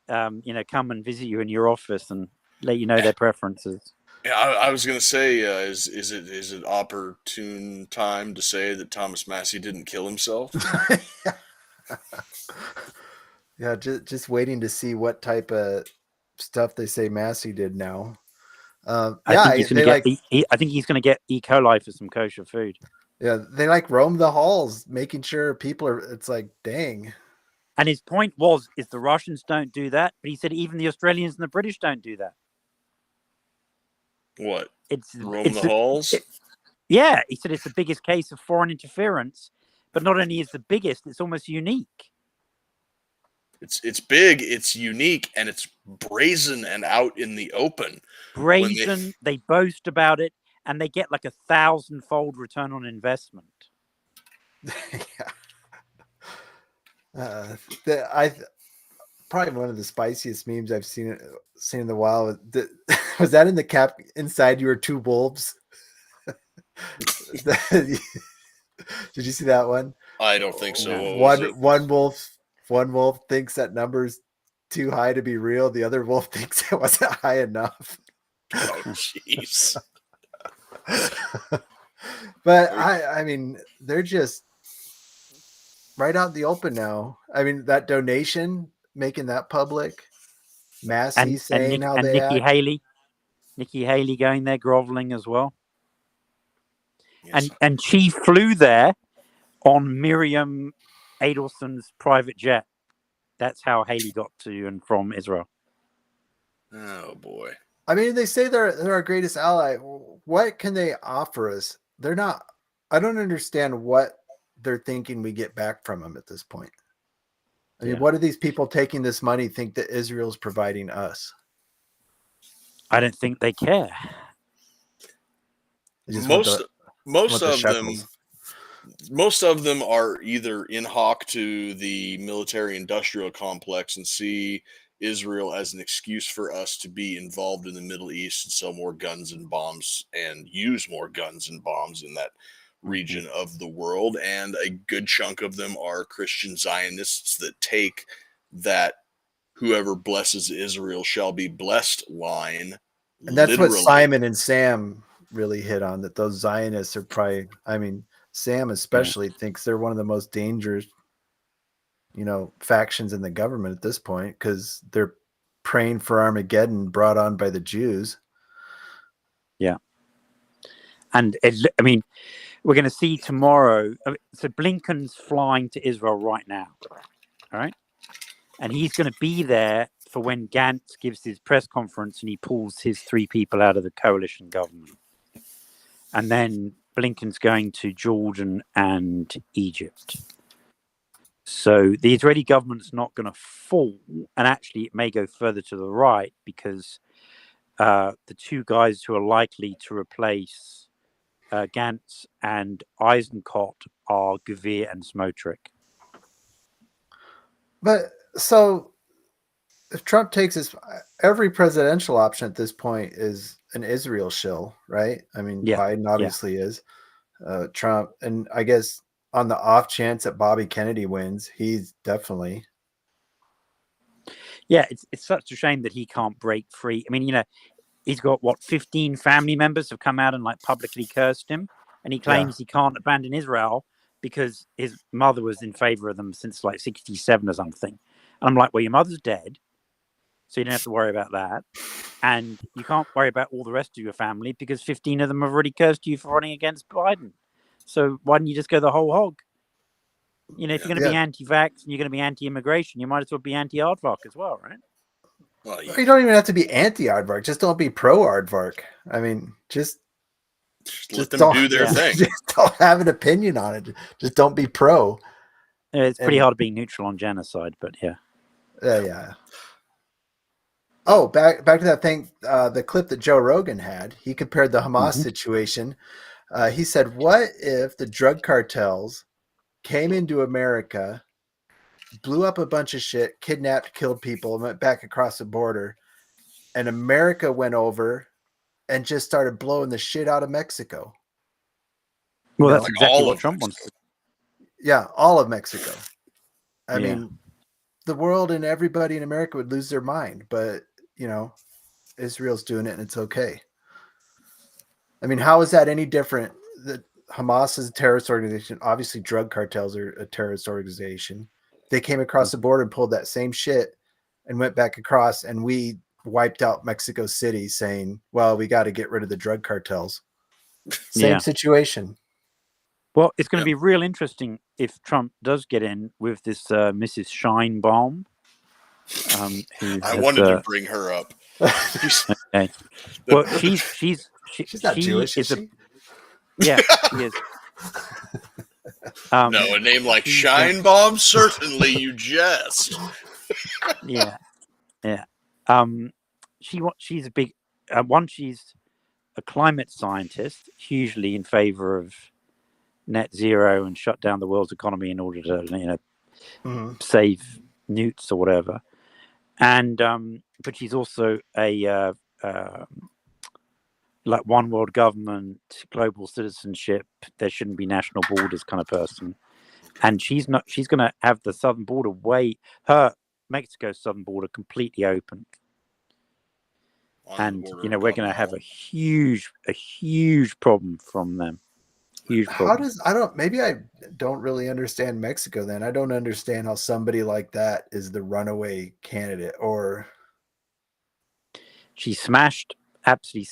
come and visit you in your office and let you know their preferences. yeah, I was gonna say, is it opportune time to say that Thomas Massey didn't kill himself? Yeah, just waiting to see what type of stuff they say Massey did now. I think he's going to get. I think he's going to get E. coli for some kosher food. Yeah, they like roam the halls, making sure people are. It's like, dang. And his point is the Russians don't do that, but he said even the Australians and the British don't do that. What? It's roam the halls? Yeah, he said it's the biggest case of foreign interference, but not only is the biggest, it's almost unique. It's big, it's unique, and it's brazen and out in the open. Brazen, they boast about it, and they get like 1,000-fold return on investment. I probably one of the spiciest memes I've seen in a while. Was that in the cap inside you were two wolves? Did you see that one? I don't think so. No. What was it? One wolf thinks that number's too high to be real. The other wolf thinks it wasn't high enough. Oh, jeez. But I mean, they're just right out in the open now. I mean, that donation, making that public, Massey saying how they act. Nikki Haley going there groveling as well. Yes. And she flew there on Miriam Adelson's private jet. That's how Haley got to and from Israel. Oh boy. I mean, they say they're our greatest ally. What can they offer us? They're not. I don't understand what they're thinking we get back from them at this point. I mean, what do these people taking this money think that Israel's providing us? I don't think they care. Most of them are either in hock to the military-industrial complex and see Israel as an excuse for us to be involved in the Middle East and sell more guns and bombs and use more guns and bombs in that region of the world. And a good chunk of them are Christian Zionists that take that whoever blesses Israel shall be blessed line. And that's literally what Simon and Sam really hit on, that those Zionists are probably, I mean, Sam especially thinks they're one of the most dangerous, factions in the government at this point, because they're praying for Armageddon brought on by the Jews. Yeah. And we're going to see tomorrow. So Blinken's flying to Israel right now. All right. And he's going to be there for when Gantz gives his press conference and he pulls his 3 people out of the coalition government. And then Blinken's going to Jordan and Egypt. So the Israeli government's not going to fall. And actually, it may go further to the right because the 2 guys who are likely to replace Gantz and Eisenkot are Gvir and Smotrich. But so if Trump takes every presidential option at this point is an Israel shill, right? I mean, Biden obviously is, Trump. And I guess on the off chance that Bobby Kennedy wins, he's definitely. Yeah, it's such a shame that he can't break free. I mean, he's got 15 family members have come out and publicly cursed him. And he claims he can't abandon Israel because his mother was in favor of them since 67 or something. And I'm like, well, your mother's dead, so you don't have to worry about that. And you can't worry about all the rest of your family because 15 of them have already cursed you for running against Biden. So why don't you just go the whole hog? If you're going to be anti-vax and you're going to be anti-immigration, you might as well be anti-aardvark as well, right? Well, You don't even have to be anti-aardvark. Just don't be pro-aardvark. I mean, just let them don't, do their yeah. thing. just don't have an opinion on it. Just don't be pro. It's pretty And- hard being neutral on genocide, but yeah. Yeah. Oh, back to that thing, the clip that Joe Rogan had. He compared the Hamas situation. He said, what if the drug cartels came into America, blew up a bunch of shit, kidnapped, killed people, and went back across the border, and America went over and just started blowing the shit out of Mexico? Well, No. that's exactly All what of Trump Mexico. wants. Yeah, all of Mexico. I Yeah. mean, the world and everybody in America would lose their mind, but, you know, Israel's doing it and it's okay. I mean, how is that any different? That Hamas is a terrorist organization. Obviously, drug cartels are a terrorist organization. They came across the border and pulled that same shit and went back across, and we wiped out Mexico City saying, well, we got to get rid of the drug cartels. Same Yeah. situation. Well, it's going to Yeah. be real interesting if Trump does get in with this Mrs. Scheinbaum. I wanted to bring her up. Okay. Well, she's not Jewish, is is a she? yeah, she is. No, a name like she's, Scheinbaum? Certainly you jest. yeah. She's a big she's a climate scientist, hugely in favor of net zero and shut down the world's economy in order to save newts or whatever. And but she's also a like one world government, global citizenship, there shouldn't be national borders kind of person. And she's going to have the southern border Mexico's southern border completely open. And we're going to have a huge problem from them. Huge problem. Maybe I don't really understand Mexico then. I don't understand how somebody like that is the runaway candidate. Or she smashed absolutely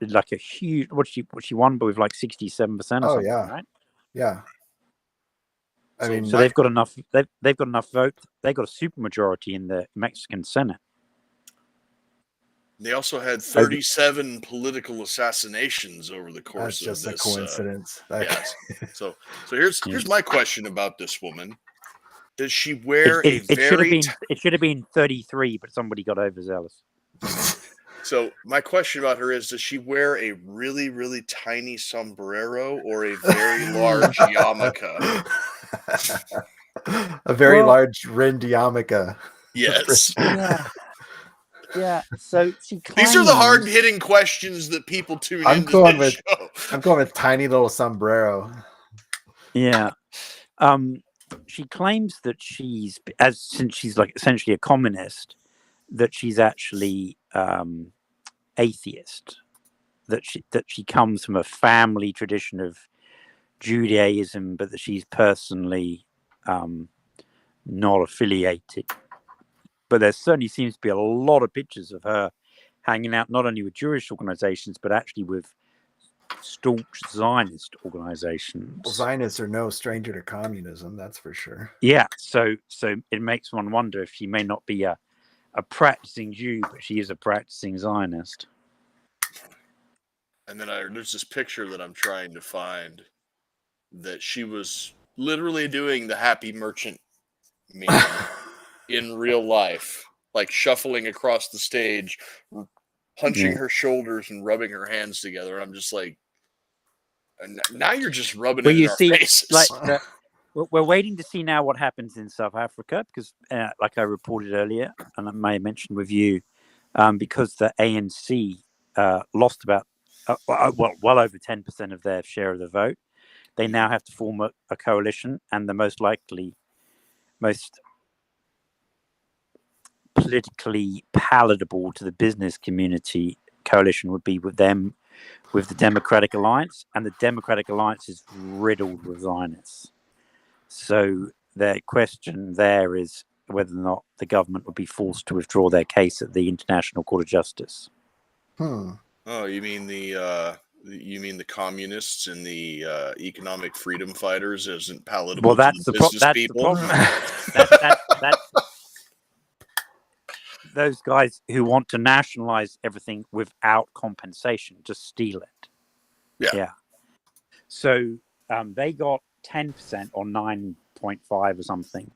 like a huge what she won by with like 67% or something, right? Yeah. I mean, so they've got enough they've got enough votes. They've got a supermajority in the Mexican Senate. They also had 37 political assassinations over the course of this. That's just a coincidence. Yes. So here's my question about this woman. Does she wear it should have been 33, but somebody got overzealous. So my question about her is, does she wear a really, really tiny sombrero or a very large yarmulke? A very large Rin yarmulke. Yes. Yeah. So she claims... These are the hard-hitting questions that people tune into this show. I'm going with tiny little sombrero. Yeah. She claims that since she's like essentially a communist, that she's actually atheist. That she comes from a family tradition of Judaism, but that she's personally not affiliated. But there certainly seems to be a lot of pictures of her hanging out not only with Jewish organizations, but actually with staunch Zionist organizations. Well, Zionists are no stranger to communism, that's for sure. Yeah, so it makes one wonder if she may not be a practicing Jew, but she is a practicing Zionist. And then there's this picture that I'm trying to find that she was literally doing the Happy Merchant meme in real life, like shuffling across the stage, hunching her shoulders and rubbing her hands together. I'm just like, now you're just rubbing it in our faces. Like, we're waiting to see now what happens in South Africa because, like I reported earlier, and I may have mentioned with you, because the ANC lost about well over 10% of their share of the vote. They now have to form a coalition, and the most politically palatable to the business community coalition would be with them, with the Democratic Alliance, and the Democratic Alliance is riddled with Zionists. So the question there is whether or not the government would be forced to withdraw their case at the International Court of Justice. Oh, you mean the communists and the economic freedom fighters isn't palatable to the business people? The problem. those guys who want to nationalize everything without compensation, just steal it. Yeah. So they got 10% or 9.5 or something.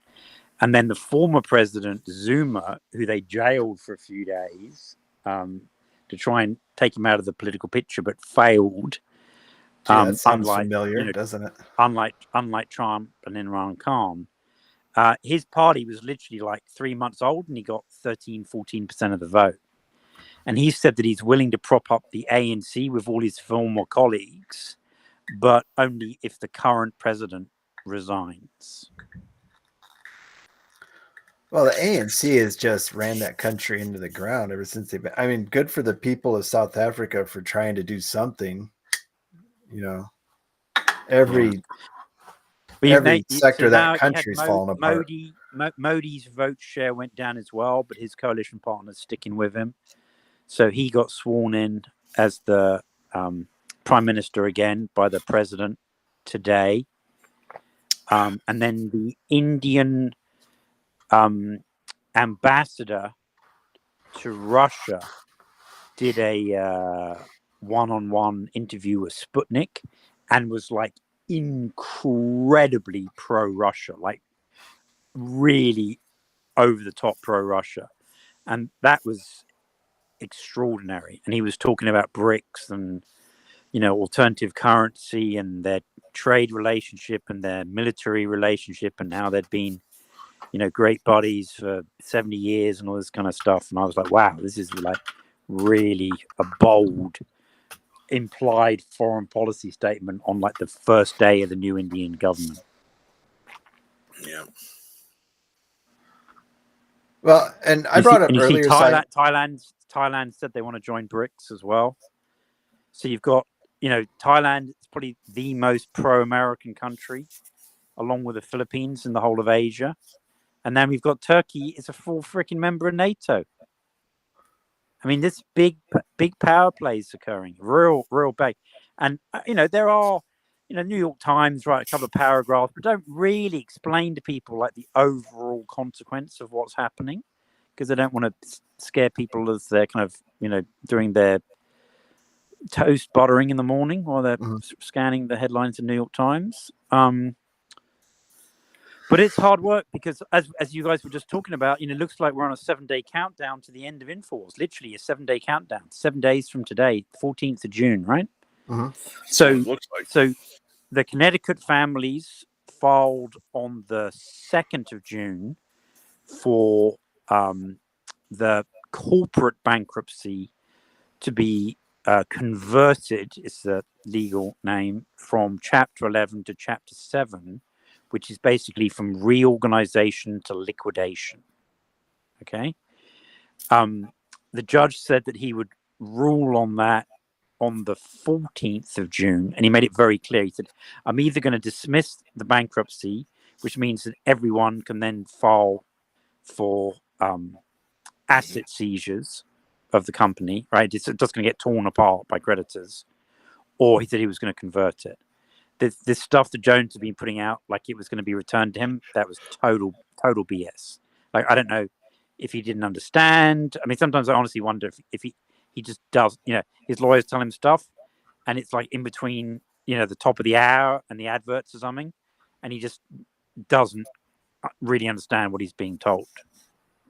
And then the former president, Zuma, who they jailed for a few days to try and take him out of the political picture, but failed. Yeah, that sounds unlike, familiar, doesn't it? Unlike Trump and Imran Khan. His party was literally like 3 months old and he got 13-14% of the vote. And he said that he's willing to prop up the ANC with all his former colleagues, but only if the current president resigns. Well, the ANC has just ran that country into the ground ever since they've been. I mean, good for the people of South Africa for trying to do something. You know, every sector of that country's falling apart. Modi's vote share went down as well, but his coalition partner's sticking with him. So he got sworn in as the prime minister again by the president today. And then the Indian ambassador to Russia did a one-on-one interview with Sputnik and was like incredibly pro-Russia, like really over the top pro-Russia. And that was extraordinary. And he was talking about BRICS and, you know, alternative currency and their trade relationship and their military relationship and how they'd been, you know, great buddies for 70 years and all this kind of stuff. And I was like, wow, this is like really a bold implied foreign policy statement on like the first day of the new Indian government. Yeah. Well, and I brought up earlier. Thailand said they want to join BRICS as well. So you've got, you know, Thailand is probably the most pro-American country, along with the Philippines and the whole of Asia. And then we've got Turkey is a full freaking member of NATO. I mean, this big power play is occurring, real big. And, you know, there are, you know, New York Times write a couple of paragraphs, but don't really explain to people like the overall consequence of what's happening because they don't want to scare people as they're kind of, you know, doing their toast buttering in the morning while they're scanning the headlines in New York Times. But it's hard work because, as you guys were just talking about, you know, it looks like we're on a 7-day countdown to the end of Infowars. Literally a 7-day countdown. 7 days from today, 14th of June, right? Mm-hmm. So it looks like. So the Connecticut families filed on the 2nd of June for the corporate bankruptcy to be converted, is the legal name, from Chapter 11 to Chapter 7, which is basically from reorganization to liquidation. Okay. The judge said that he would rule on that on the 14th of June, and he made it very clear. He said, I'm either going to dismiss the bankruptcy, which means that everyone can then file for asset seizures of the company, right? It's just going to get torn apart by creditors, or he said he was going to convert it. This stuff that Jones had been putting out, like it was going to be returned to him, that was total BS. Like, I don't know if he didn't understand. I mean, sometimes I honestly wonder if he just does, you know, his lawyers tell him stuff and it's like in between, you know, the top of the hour and the adverts or something, and he just doesn't really understand what he's being told,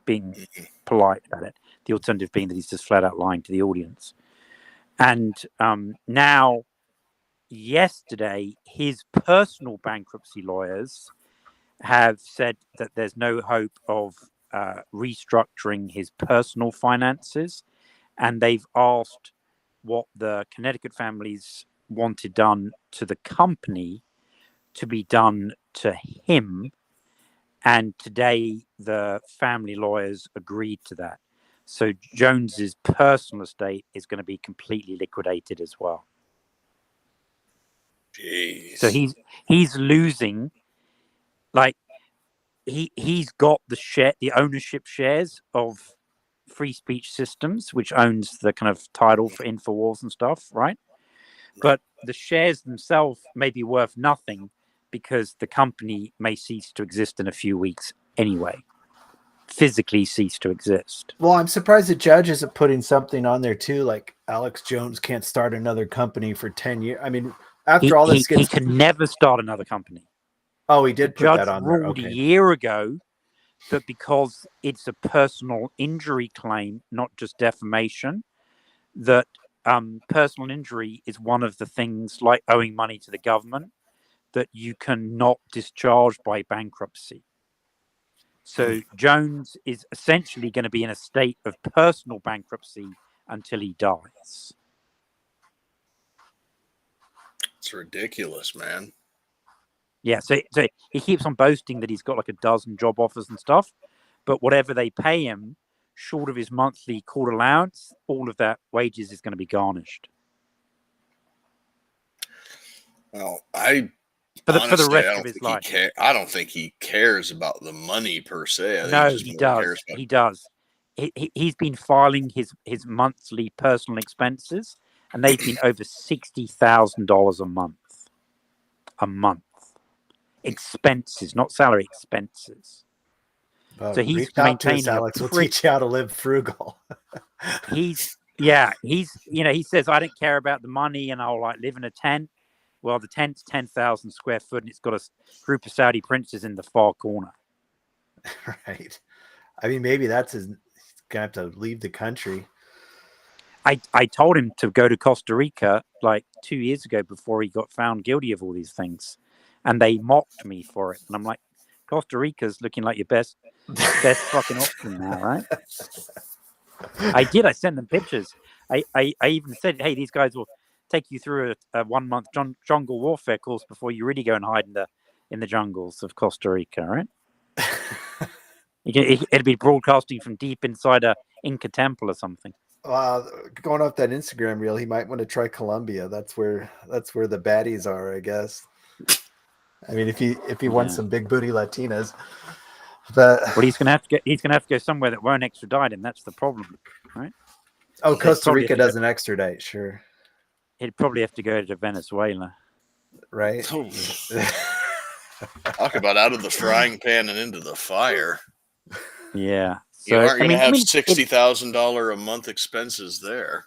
being polite about it. The alternative being that he's just flat out lying to the audience. And now, yesterday, his personal bankruptcy lawyers have said that there's no hope of restructuring his personal finances, and they've asked what the Connecticut families wanted done to the company to be done to him, and today the family lawyers agreed to that. So Jones's personal estate is going to be completely liquidated as well. Jeez. So he's losing, like he's got the ownership shares of Free Speech Systems, which owns the kind of title for Infowars and stuff, right? But the shares themselves may be worth nothing because the company may cease to exist in a few weeks anyway. physically cease to exist. Well, I'm surprised the judge isn't putting something on there too, like Alex Jones can't start another company for 10 years. I mean, after all this He gets... can never start another company. Oh, he The did put judge that on there. ruled a Okay. year ago that because it's a personal injury claim, not just defamation, that personal injury is one of the things, like owing money to the government, that you cannot discharge by bankruptcy. So Jones is essentially going to be in a state of personal bankruptcy until he dies. It's ridiculous, man. Yeah, so he keeps on boasting that he's got like a dozen job offers and stuff, but whatever they pay him, short of his monthly court allowance, all of that wages is going to be garnished. Well, For the honestly, rest I of don't his think life. I don't think he cares about the money per se. I think No, just he more does. cares about... He does. He's been filing his monthly personal expenses, and they've been over $60,000 a month. A month. Expenses, not salary, expenses. So he's reach out to us, maintaining Alex. We'll teach you how to live frugal. he says, I don't care about the money and I'll like live in a tent. Well, the tent's 10,000 square foot and it's got a group of Saudi princes in the far corner. Right. I mean, maybe that's his... He's gonna have to leave the country. I told him to go to Costa Rica like 2 years ago before he got found guilty of all these things. And they mocked me for it. And I'm like, Costa Rica's looking like your best fucking option now, right? I did. I sent them pictures. I even said, hey, these guys will take you through a 1 month jungle warfare course before you really go and hide in the jungles of Costa Rica, right? It'd be broadcasting from deep inside a Inca temple or something. Going off that Instagram reel, he might want to try Colombia. That's where the baddies are, I guess. I mean, if he wants some big booty Latinas, but well, he's gonna have to go somewhere that won't extradite him. That's the problem, right? Oh, Costa Rica doesn't extradite, sure. He'd probably have to go to Venezuela, right? Talk about out of the frying pan and into the fire. Yeah. So you aren't going to have $60,000 a month expenses there.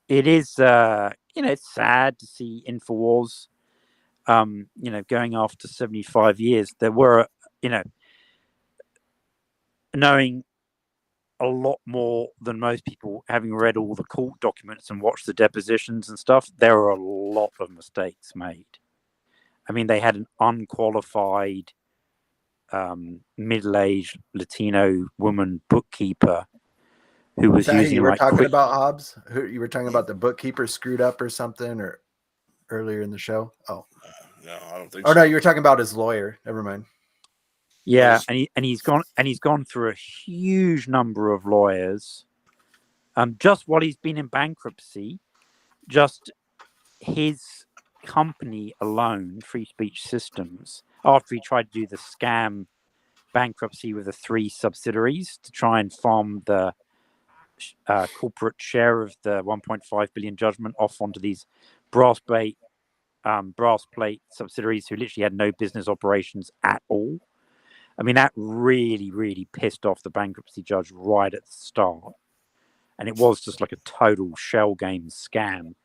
It is, it's sad to see Infowars, going after 75 years. There were, knowing a lot more than most people, having read all the court documents and watched the depositions and stuff, there are a lot of mistakes made. I mean, they had an unqualified middle-aged Latino woman bookkeeper who was using... You were talking about Hobbs? You were talking about the bookkeeper screwed up or something, or earlier in the show? Oh. No, I don't think so. Oh, no, you were talking about his lawyer. Never mind. Yeah, and he's gone through a huge number of lawyers. Just while he's been in bankruptcy, just his company alone, Free Speech Systems, after he tried to do the scam bankruptcy with the 3 subsidiaries to try and farm the corporate share of the 1.5 billion judgment off onto these brass plate subsidiaries who literally had no business operations at all. I mean, that really, really pissed off the bankruptcy judge right at the start. And it was just like a total shell game scam.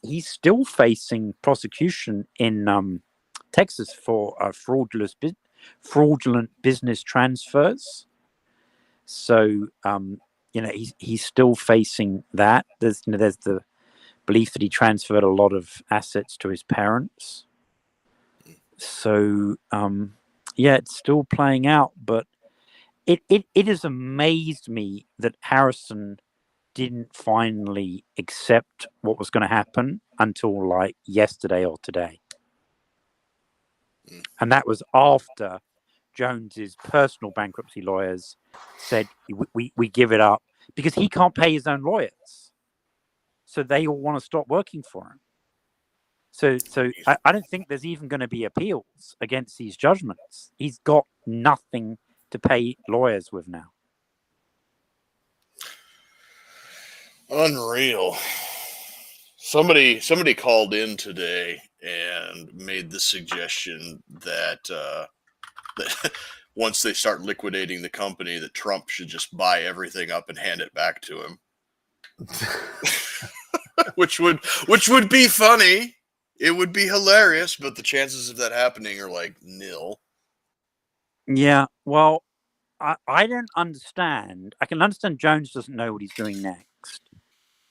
He's still facing prosecution in Texas for fraudulent business transfers. So, he's still facing that. There's the belief that he transferred a lot of assets to his parents. So, it's still playing out, but it has amazed me that Harrison didn't finally accept what was going to happen until like yesterday or today. And that was after Jones's personal bankruptcy lawyers said, we give it up because he can't pay his own lawyers. So they all want to stop working for him. So I don't think there's even going to be appeals against these judgments. He's got nothing to pay lawyers with now. Unreal. Somebody called in today and made the suggestion that once they start liquidating the company, that Trump should just buy everything up and hand it back to him. which would be funny. It would be hilarious, but the chances of that happening are like nil. Yeah, well, I don't understand. I can understand Jones doesn't know what he's doing next,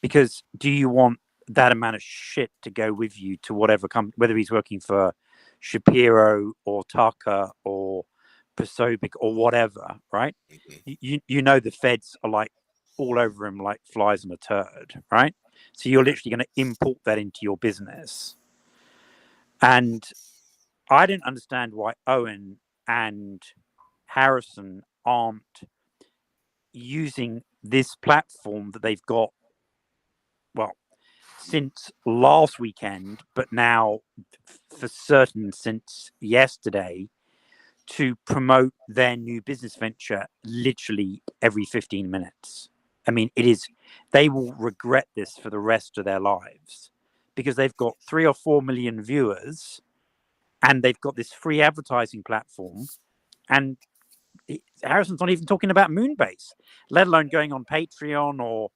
because do you want that amount of shit to go with you to whatever whether he's working for Shapiro or Tucker or Posobiec or whatever, right? Mm-hmm. You know the feds are like all over him like flies on a turd, right? So you're literally going to import that into your business. And I don't understand why Owen and Harrison aren't using this platform that they've got, well, since last weekend, but now for certain since yesterday, to promote their new business venture literally every 15 minutes. I mean, they will regret this for the rest of their lives, because they've got 3 or 4 million viewers and they've got this free advertising platform, and Harrison's not even talking about Moonbase, let alone going on Patreon or,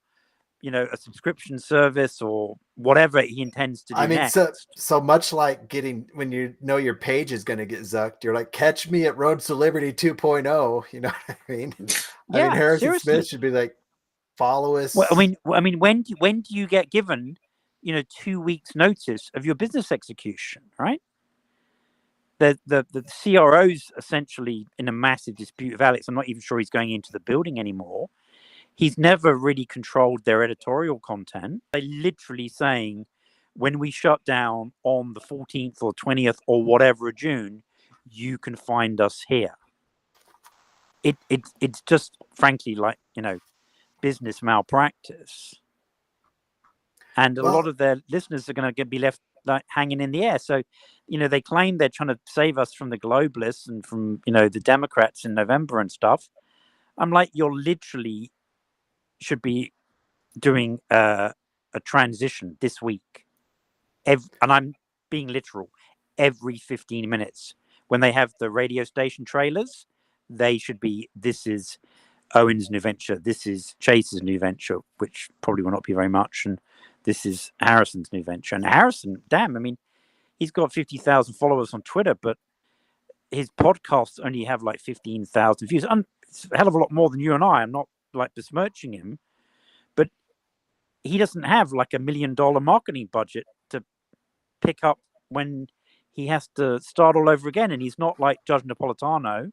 a subscription service or whatever he intends to do next. So much like when you know your page is going to get zucked, you're like, catch me at Road to Liberty 2.0. You know what I mean? Yeah, I mean, Harrison seriously. Smith should be like, follow us. Well, I mean, when do you get given, 2 weeks notice of your business execution, right? The CRO's essentially in a massive dispute with Alex. I'm not even sure he's going into the building anymore. He's never really controlled their editorial content. They're literally saying, when we shut down on the 14th or 20th or whatever of June, you can find us here. It's just, frankly, like, business malpractice. And a lot of their listeners are going to be left like hanging in the air. So, they claim they're trying to save us from the globalists and from, the Democrats in November and stuff. I'm like, you're literally should be doing a transition this week. And I'm being literal. Every 15 minutes, when they have the radio station trailers, they should be, this is Owen's new venture, this is Chase's new venture, which probably will not be very much, and this is Harrison's new venture. And Harrison, damn, I mean, he's got 50,000 followers on Twitter, but his podcasts only have like 15,000 views. It's a hell of a lot more than you and I. I'm not like besmirching him, but he doesn't have like $1 million marketing budget to pick up when he has to start all over again. And he's not like Judge Napolitano,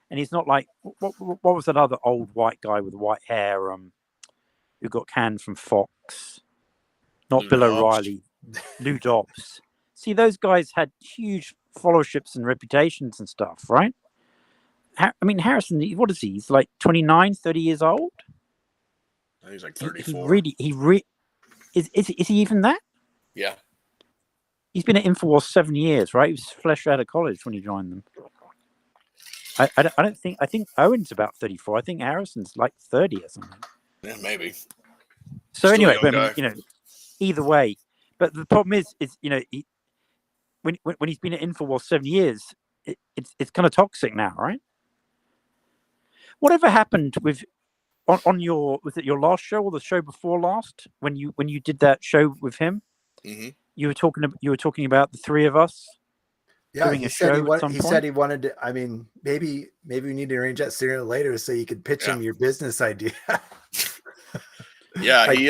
and he's not like what was that other old white guy with white hair who got canned from Fox? Not Lou Bill Dobbs. O'Reilly, Lou Dobbs. See, those guys had huge followerships and reputations and stuff, right? I mean, Harrison, what is he? He's like 29, 30 years old. He's like 34. Is he even that? Yeah. He's been at Infowars 7 years, right? He was fresh out of college when he joined them. I think Owen's about 34. I think Harrison's like 30 or something. Yeah, maybe. So Still anyway, a young but, I mean, guy. either way. But the problem is when he's been at Infowars 7 years, it's kind of toxic now, right? Whatever happened with on your, was it your last show or the show before last, when you did that show with him? Mm-hmm. You were talking about the three of us. Yeah, doing he a said show at some he point? said he wanted to. I mean, maybe we need to arrange that sooner or later so you could pitch him your business idea. Yeah, Like, he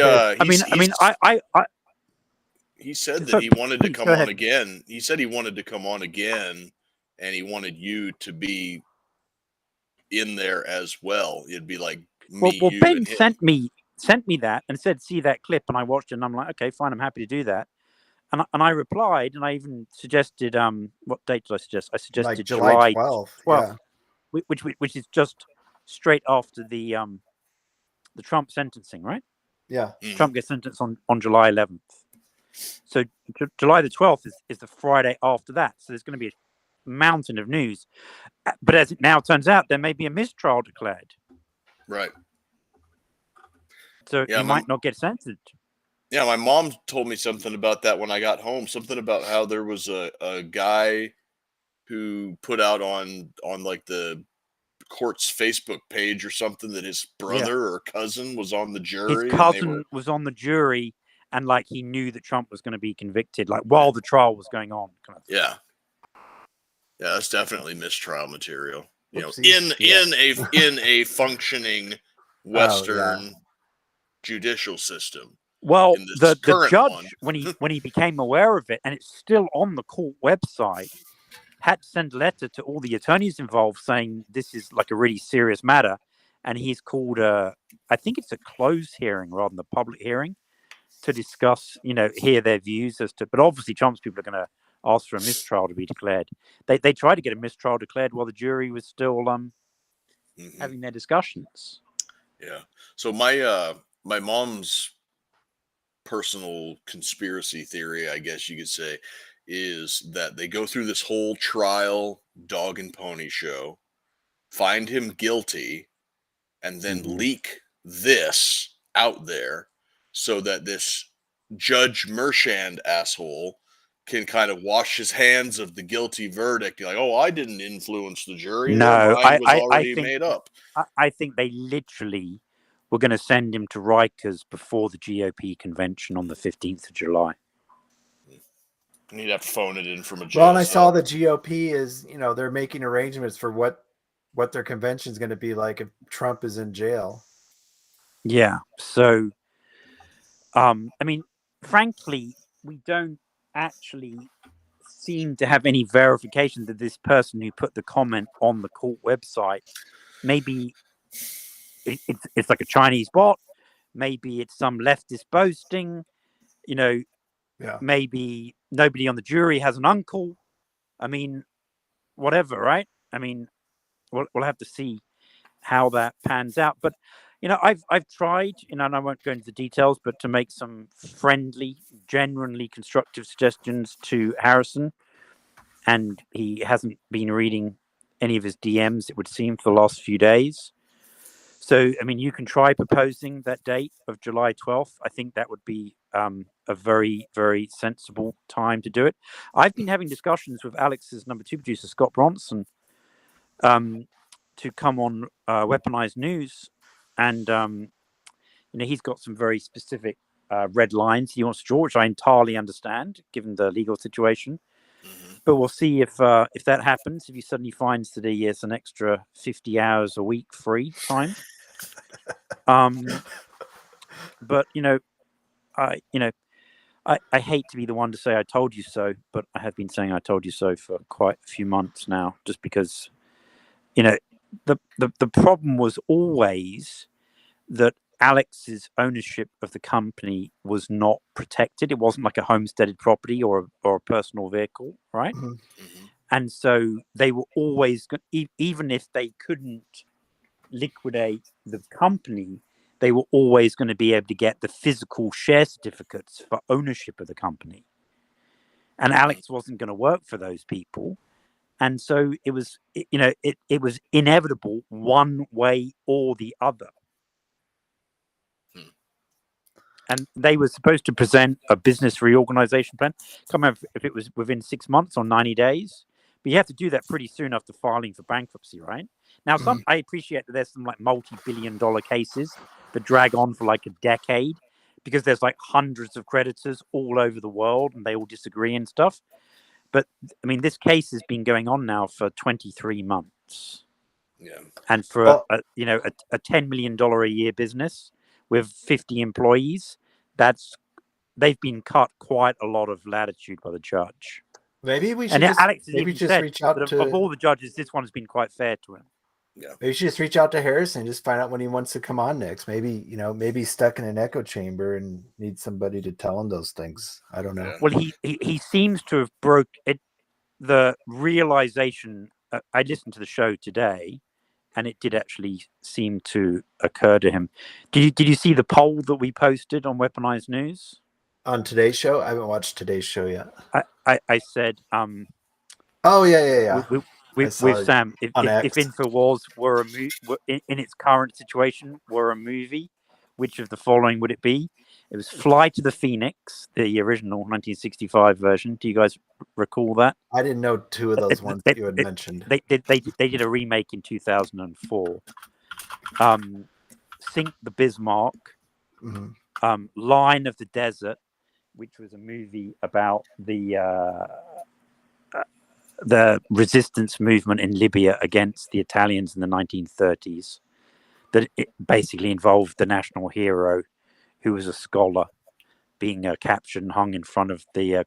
said So, that he wanted to please, come go on ahead. again. He said he wanted to come on again, and he wanted you to be in there as well. It'd be like me, Well, you, Ben and him. sent me that and said, see that clip, and I watched it, and I'm like, okay, fine, I'm happy to do that. And I replied, and I even suggested, what date did I suggest? I suggested like July 12th. 12th, which is just straight after the Trump sentencing, right? Yeah. Mhm. Trump gets sentenced on July 11th. So July the 12th is the Friday after that. So there's going to be a mountain of news. But as it now turns out, there may be a mistrial declared. Right. So he might not get sentenced. Yeah, my mom told me something about that when I got home. Something about how there was a guy who put out on like the court's Facebook page or something that his brother or cousin was on the jury. His cousin was on the jury, and like he knew that Trump was going to be convicted, like while the trial was going on. Kind of. Yeah, that's definitely mistrial material. You know, Oopsies. in a functioning Western judicial system. Well, the current judge, one. when he became aware of it, and it's still on the court website, had to send a letter to all the attorneys involved saying this is like a really serious matter, and he's called I think it's a closed hearing rather than a public hearing to discuss, hear their views as to. But obviously, Trump's people are going to ask for a mistrial to be declared. They tried to get a mistrial declared while the jury was still having their discussions. Yeah. So my mom's personal conspiracy theory, I guess you could say, is that they go through this whole trial dog and pony show, find him guilty, and then leak this out there so that this Judge Mershand asshole can kind of wash his hands of the guilty verdict. You're like, oh, I didn't influence the jury. No, Their mind was already made up. I think they literally were going to send him to Rikers before the GOP convention on the 15th of July. And he'd have to phone it in from a jail. Well, and I saw the GOP is, they're making arrangements for what their convention is going to be like if Trump is in jail. Yeah. So, I mean, frankly, we don't actually seem to have any verification that this person who put the comment on the court website, maybe it's like a Chinese bot, maybe it's some leftist boasting, maybe nobody on the jury has an uncle. I mean, whatever, right? I mean, we'll have to see how that pans out. But I've tried, and I won't go into the details, but to make some friendly, genuinely constructive suggestions to Harrison, and he hasn't been reading any of his DMs, it would seem, for the last few days. So, I mean, you can try proposing that date of July 12th. I think that would be a very, very sensible time to do it. I've been having discussions with Alex's number 2 producer, Scott Bronson, to come on Weaponized News. And, he's got some very specific red lines he wants to draw, which I entirely understand, given the legal situation. But we'll see if that happens, if he suddenly finds that he has an extra 50 hours a week free time. But, I hate to be the one to say I told you so, but I have been saying I told you so for quite a few months now, just because, the problem was always that Alex's ownership of the company was not protected. It wasn't like a homesteaded property or a personal vehicle, right? And so they were always, even if they couldn't liquidate the company, they were always going to be able to get the physical share certificates for ownership of the company. And Alex wasn't going to work for those people. And so it was, it was inevitable one way or the other. And they were supposed to present a business reorganization plan. Can't remember if it was within 6 months or 90 days. But you have to do that pretty soon after filing for bankruptcy, right? Now, I appreciate that there's some like multi-billion-dollar cases that drag on for like a decade because there's like hundreds of creditors all over the world and they all disagree and stuff. But I mean, this case has been going on now for 23 months. Yeah. And for a $10 million a year business with 50 employees, they've been cut quite a lot of latitude by the judge. Maybe we should Alex reach out to of all the judges, this one has been quite fair to him. Yeah. Maybe we should just reach out to Harrison and just find out when he wants to come on next. Maybe, maybe he's stuck in an echo chamber and needs somebody to tell him those things. I don't know. Well, he seems to have broke it. The realization, I listened to the show today, and it did actually seem to occur to him. Did you see the poll that we posted on Weaponized News? On today's show? I haven't watched today's show yet. I said, oh, yeah. With Sam, if Infowars were in its current situation, were a movie, which of the following would it be? It was Fly to the Phoenix, the original 1965 version. Do you guys recall that? I didn't know two of those ones that you had mentioned. They did a remake in 2004. Sink the Bismarck, Line of the Desert, which was a movie about the resistance movement in Libya against the Italians in the 1930s. That it basically involved the national hero, who was a scholar, being captured and hung in front of the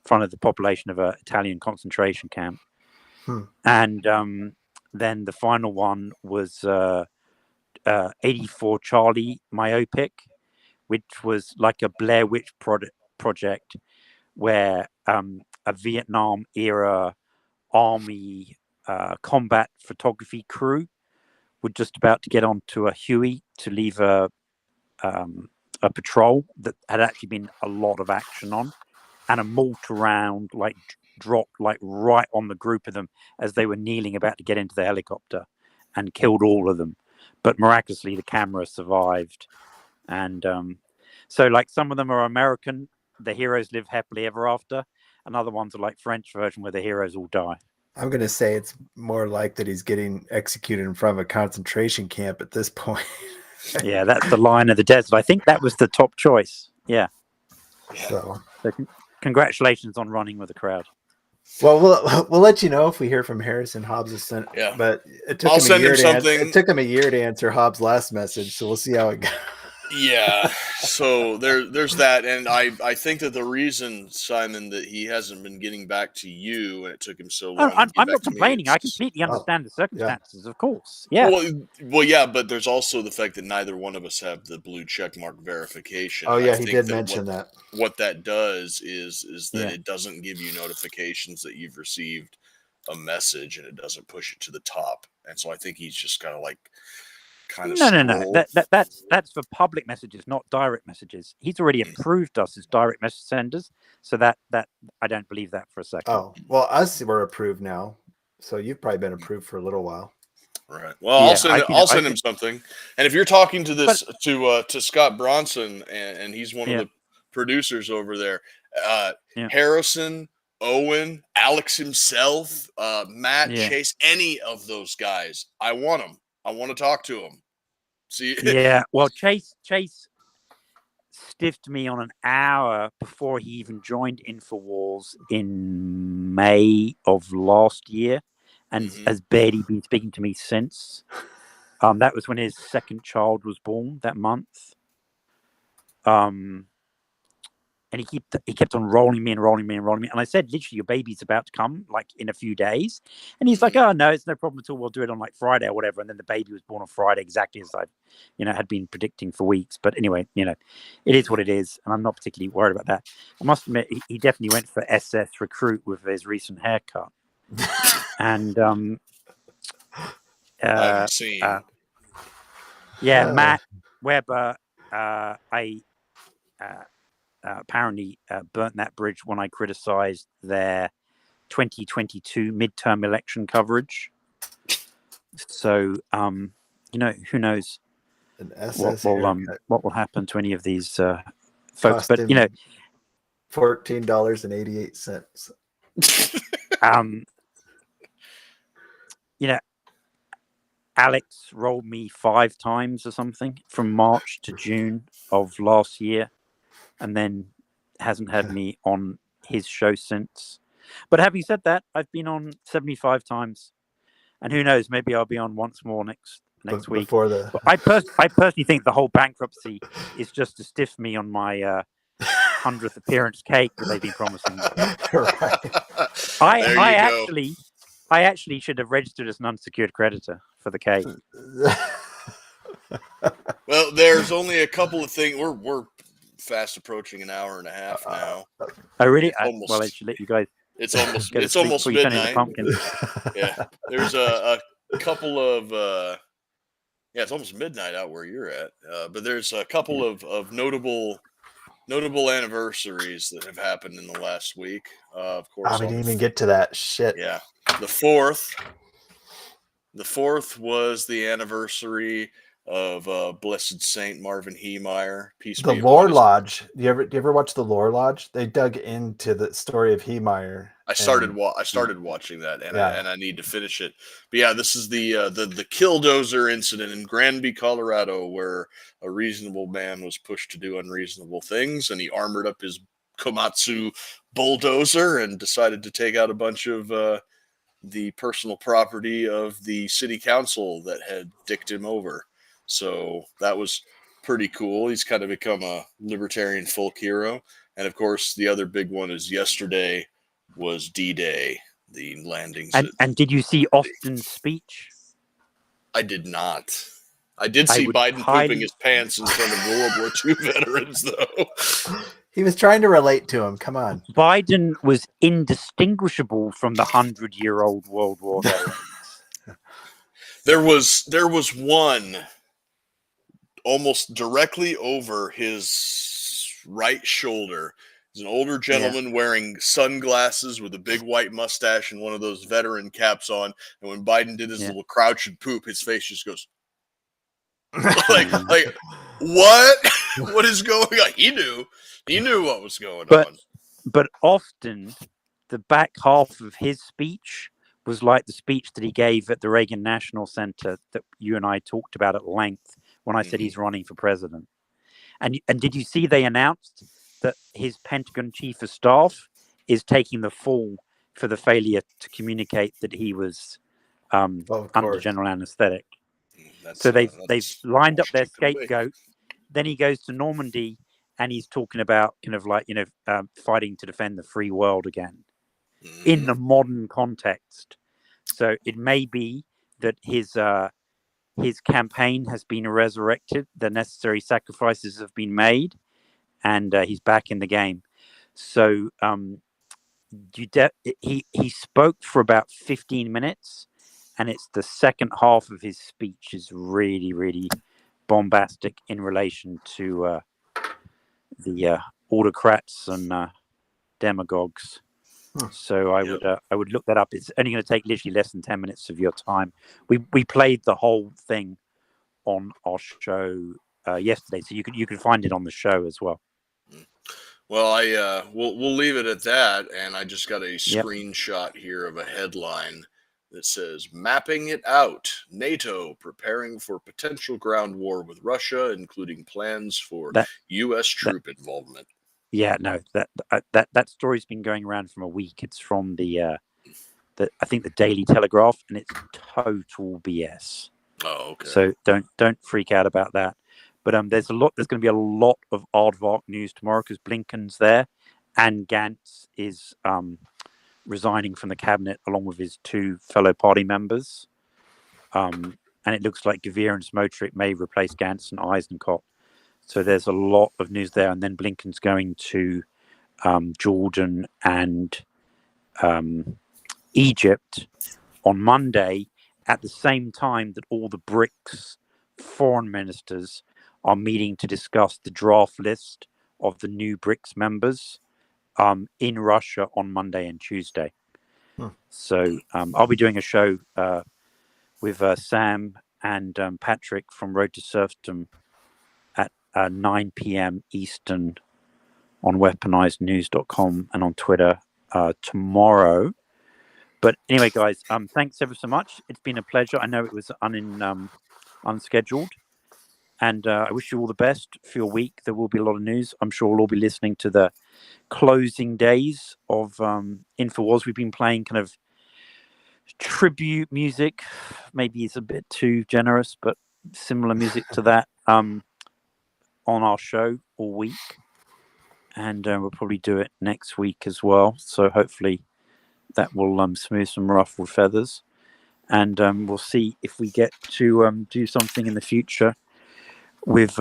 front of the population of an Italian concentration camp. And then the final one was 84 Charlie Myopic, which was like a Blair Witch project where a Vietnam era army combat photography crew were just about to get onto a Huey to leave a patrol that had actually been a lot of action on, and a mortar round like dropped like right on the group of them as they were kneeling about to get into the helicopter, and killed all of them. But miraculously, the camera survived. And so, like, some of them are American, the heroes live happily ever after, and other ones are like French version where the heroes all die. I'm going to say it's more like that he's getting executed in front of a concentration camp at this point. Yeah, that's the Line of the Desert. I think that was the top choice. Yeah. So congratulations on running with the crowd. Well, we'll let you know if we hear from Harrison Hobbs. Yeah, but it took I'll him send him something. It took him a year to answer Hobbs' last message, so we'll see how it goes. Yeah, so there's that, and I think that the reason, Simon, that he hasn't been getting back to you and it took him so long. I'm not complaining. I completely understand the circumstances, of course. Yeah. Well, yeah, but there's also the fact that neither one of us have the blue checkmark verification. Oh yeah, he did mention that. What that does is that it doesn't give you notifications that you've received a message, and it doesn't push it to the top. And so I think he's just kind of no. That's for public messages, not direct messages. He's already approved us as direct message senders, so that I don't believe that for a second. Oh well, us were approved now, so you've probably been approved for a little while. Right. Well, I'll send him something. And if you're talking to this to Scott Bronson, and he's one of the producers over there, Harrison, Owen, Alex himself, Matt, Chase, any of those guys, I want them. I want to talk to him. See? Yeah. Well, Chase stiffed me on an hour before he even joined Infowars in May of last year, and has barely been speaking to me since. That was when his second child was born that month. And he kept on rolling me. And I said, literally, your baby's about to come, like, in a few days. And he's like, oh, no, it's no problem at all. We'll do it on, like, Friday or whatever. And then the baby was born on Friday, exactly as I, had been predicting for weeks. But anyway, it is what it is. And I'm not particularly worried about that. I must admit, he definitely went for SS recruit with his recent haircut. And, I haven't seen. Matt Weber, apparently burnt that bridge when I criticized their 2022 midterm election coverage. So, who knows what will happen to any of these folks? But $14.88. Alex rolled me 5 times or something from March to June of last year, and then hasn't had me on his show since. But having said that, I've been on 75 times, and who knows, maybe I'll be on once more next week. But I personally think the whole bankruptcy is just to stiff me on my 100th appearance cake that they've been promising. I actually should have registered as an unsecured creditor for the cake. Well, there's only a couple of things. We're fast approaching an hour and a half now. Oh, really? Well, I should let you guys. It's almost midnight. Yeah, there's a couple of it's almost midnight out where you're at. But there's a couple of notable anniversaries that have happened in the last week. Of course, we didn't even get to that shit. Yeah, the fourth was the anniversary of Blessed Saint Marvin Heemeyer. Peace The be upon Lore his. Lodge. Do you ever watch the Lore Lodge? They dug into the story of Heemeyer. I started watching that, and Yeah. I need to finish it. But yeah, this is the Killdozer incident in Granby, Colorado, where a reasonable man was pushed to do unreasonable things, and he armored up his Komatsu bulldozer and decided to take out a bunch of the personal property of the city council that had dicked him over. So that was pretty cool. He's kind of become a libertarian folk hero. And of course, the other big one is yesterday was D-Day, the landings. And did you see Austin's speech? I did not. I did I see would Biden highly- pooping his pants in front of World War II veterans, though. He was trying to relate to him. Come on. Biden was indistinguishable from the 100-year-old World War veterans. There was one almost directly over his right shoulder. He's an older gentleman wearing sunglasses with a big white mustache and one of those veteran caps on. And when Biden did his little crouch and poop, his face just goes like what? What is going on? He knew what was going on. But Austin, the back half of his speech was like the speech that he gave at the Reagan National Center that you and I talked about at length when I said he's running for president. And did you see they announced that his Pentagon chief of staff is taking the fall for the failure to communicate that he was under general anesthetic? So they've lined up their scapegoat. Then he goes to Normandy and he's talking about kind of like, fighting to defend the free world again in the modern context. So it may be that his campaign has been resurrected, the necessary sacrifices have been made, and he's back in the game. So he spoke for about 15 minutes, and it's the second half of his speech is really, really bombastic in relation to the autocrats and demagogues. So I would look that up. It's only going to take literally less than 10 minutes of your time. We played the whole thing on our show yesterday, so you can find it on the show as well. Well, we'll leave it at that, and I just got a screenshot here of a headline that says "Mapping it out: NATO preparing for potential ground war with Russia, including plans for U.S. troop involvement." Yeah, no, that story's been going around from a week. It's from the I think the Daily Telegraph, and it's total BS. Oh, okay. So don't freak out about that. But there's going to be a lot of aardvark news tomorrow because Blinken's there, and Gantz is resigning from the cabinet along with his two fellow party members. And it looks like Gavir and Smotrich may replace Gantz and Eisenkot. So there's a lot of news there. And then Blinken's going to Jordan and Egypt on Monday at the same time that all the BRICS foreign ministers are meeting to discuss the draft list of the new BRICS members in Russia on Monday and Tuesday. So I'll be doing a show with Sam and Patrick from Road to Serfdom at 9 p.m. Eastern on weaponizednews.com and on Twitter tomorrow. But anyway, guys, thanks ever so much. It's been a pleasure. I know it was unscheduled. And I wish you all the best for your week. There will be a lot of news. I'm sure we'll all be listening to the closing days of Infowars. We've been playing kind of tribute music. Maybe it's a bit too generous, but similar music to that on our show all week. And we'll probably do it next week as well. So hopefully that will smooth some ruffled feathers. And we'll see if we get to do something in the future with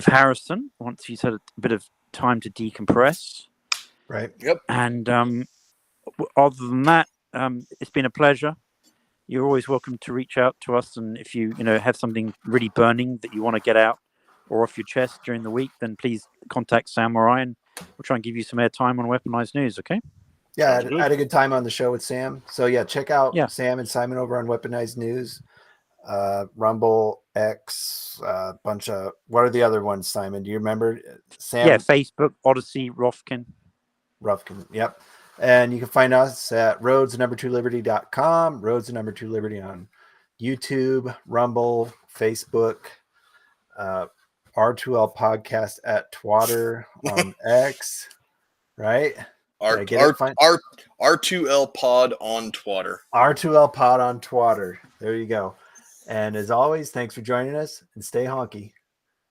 Harrison once he's had a bit of time to decompress. Right. Yep. And other than that, it's been a pleasure. You're always welcome to reach out to us, and if you have something really burning that you want to get out or off your chest during the week, then please contact Sam or I, and we'll try and give you some airtime on Weaponized News. Okay. Yeah, I had a good time on the show with Sam. So yeah, check out Yeah. Sam and Simon over on Weaponized News, Rumble, X, a bunch of, what are the other ones, Simon? Do you remember? Sam Yeah, Facebook, Odyssey, Rofkin. Rufkin. Yep. And you can find us at roads2liberty.com, roads2liberty on YouTube, Rumble, Facebook, R2L podcast at Twatter on X, right? Did I get it? Fine. R2L pod on Twatter. R2L pod on Twatter. There you go. And as always, thanks for joining us and stay honky.